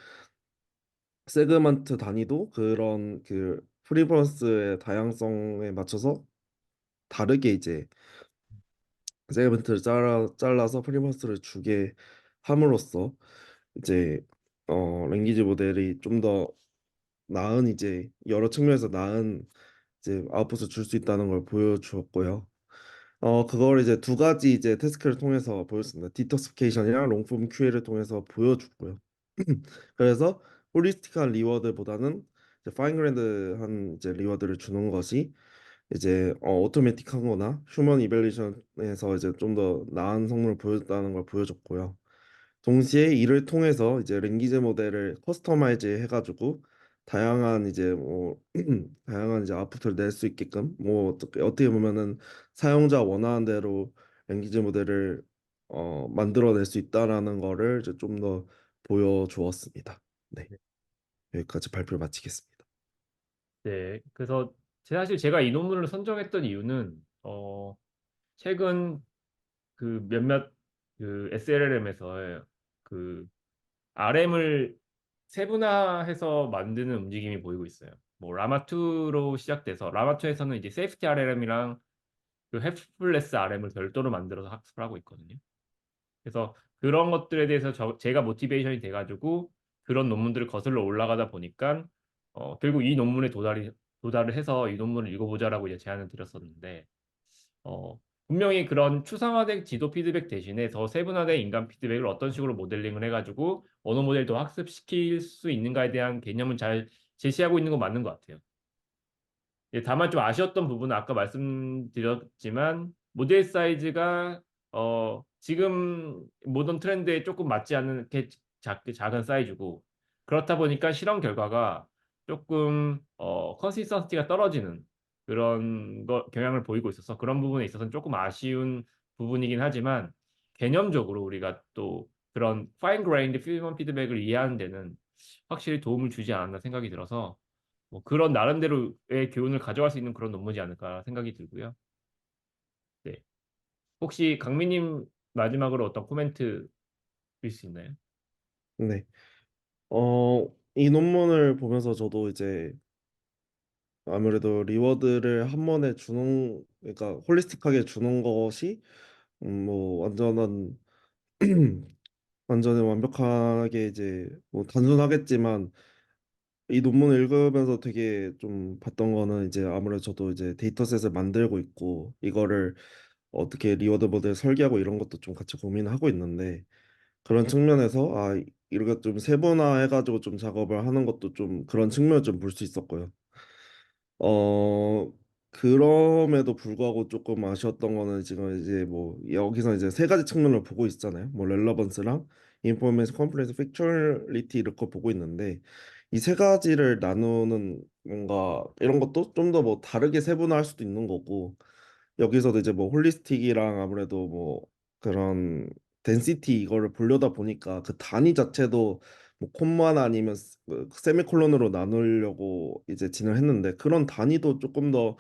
세그먼트 단위도 그런 그 프리퍼런스의 다양성에 맞춰서 다르게 이제 세그먼트를 잘라서 프리퍼런스를 주게 함으로써 이제 랭귀지 모델이 좀 더 나은 이제 여러 측면에서 나은 이제 아웃풋을 줄 수 있다는 걸 보여주었고요. 그걸 이제 두 가지 이제 태스크를 통해서 보였습니다. 디토스피케이션이랑 롱폼 QA를 통해서 보여줬고요. 그래서 홀리스틱한 리워드보다는 이제 파인그랜드한 이제 리워드를 주는 것이 이제 오토매틱한 거나 휴먼 이벨리션에서 이제 좀 더 나은 성능을 보였다는 걸 보여줬고요. 동시에 이를 통해서 이제 랭귀지 모델을 커스터마이즈 해가지고 다양한 이제 뭐 다양한 이제 아웃풋을 낼 수 있게끔 뭐 어떻게 보면은 사용자 원하는 대로 랭귀지 모델을 만들어낼 수 있다라는 거를 이제 좀 더 보여주었습니다. 네, 여기까지 발표를 마치겠습니다. 네. 그래서 사실 제가 이 논문을 선정했던 이유는 최근 그 몇몇 그 SLLM에서 그 RM을 세분화해서 만드는 움직임이 보이고 있어요. 뭐 라마2로 시작돼서 라마2에서는 이제 세이프티 RM이랑 그 헬프레스 RM을 별도로 만들어서 학습을 하고 있거든요. 그래서 그런 것들에 대해서 제가 모티베이션이 돼가지고 그런 논문들을 거슬러 올라가다 보니까 결국 이 논문에 도달을 해서 이 논문을 읽어보자라고 이제 제안을 드렸었는데 분명히 그런 추상화된 지도 피드백 대신에 더 세분화된 인간 피드백을 어떤 식으로 모델링을 해가지고 언어 모델도 학습시킬 수 있는가에 대한 개념은 잘 제시하고 있는 건 맞는 것 같아요. 예, 다만 좀 아쉬웠던 부분은 아까 말씀드렸지만 모델 사이즈가 지금 모던 트렌드에 조금 맞지 않는 게 작은 사이즈고 그렇다 보니까 실험 결과가 조금 컨시스턴시가 떨어지는 그런 경향을 보이고 있어서 그런 부분에 있어서는 조금 아쉬운 부분이긴 하지만 개념적으로 우리가 또 그런 파인 그레인드 휴먼 피드백을 이해하는 데는 확실히 도움을 주지 않았나 생각이 들어서 뭐 그런 나름대로의 교훈을 가져갈 수 있는 그런 논문이지 않을까 생각이 들고요. 네. 혹시 강민님 마지막으로 어떤 코멘트 주실 수 있나요? 네. 이 논문을 보면서 저도 이제 아무래도 리워드를 한 번에 주는, 그러니까 홀리스틱하게 주는 것이 뭐 완전히 완벽하게 이제 뭐 단순하겠지만, 이 논문을 읽으면서 되게 좀 봤던 거는 이제 아무래도 저도 이제 데이터셋을 만들고 있고 이거를 어떻게 리워드 모델 설계하고 이런 것도 좀 같이 고민하고 있는데, 그런 측면에서 이렇게 좀 세분화해가지고 좀 작업을 하는 것도 좀 그런 측면을 좀 볼 수 있었고요. 어, 그럼에도 불구하고 조금 아쉬웠던 거는 지금 이제 뭐 여기서 이제 세 가지 측면을 보고 있잖아요. 뭐 렐러번스랑 인포메이션 컴플레인스 픽처리티 이렇게 보고 있는데, 이 세 가지를 나누는 뭔가 이런 것도 좀 더 뭐 다르게 세분화할 수도 있는 거고, 여기서도 이제 뭐 홀리스틱이랑 아무래도 뭐 그런 덴시티 이거를 보려다 보니까 그 단위 자체도 뭐 콤마나 아니면 세미콜론으로 나누려고 이제 진행했는데, 그런 단위도 조금 더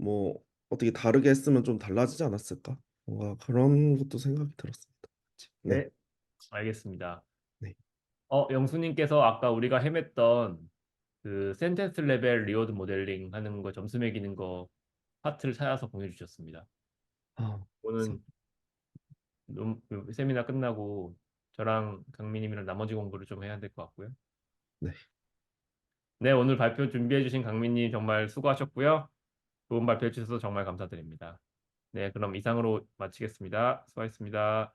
뭐 어떻게 다르게 했으면 좀 달라지지 않았을까? 뭔가 그런 것도 생각이 들었습니다. 네, 네, 알겠습니다. 네. 영수님께서 아까 우리가 헤맸던 그 센텐스 레벨 리워드 모델링 하는 거 점수 매기는 거 파트를 찾아서 보내주셨습니다. 아, 오늘 그 세미나 끝나고 저랑 강민님이랑 나머지 공부를 좀 해야 될 것 같고요. 네. 네, 오늘 발표 준비해주신 강민님 정말 수고하셨고요. 좋은 발표해 주셔서 정말 감사드립니다. 네, 그럼 이상으로 마치겠습니다. 수고하셨습니다.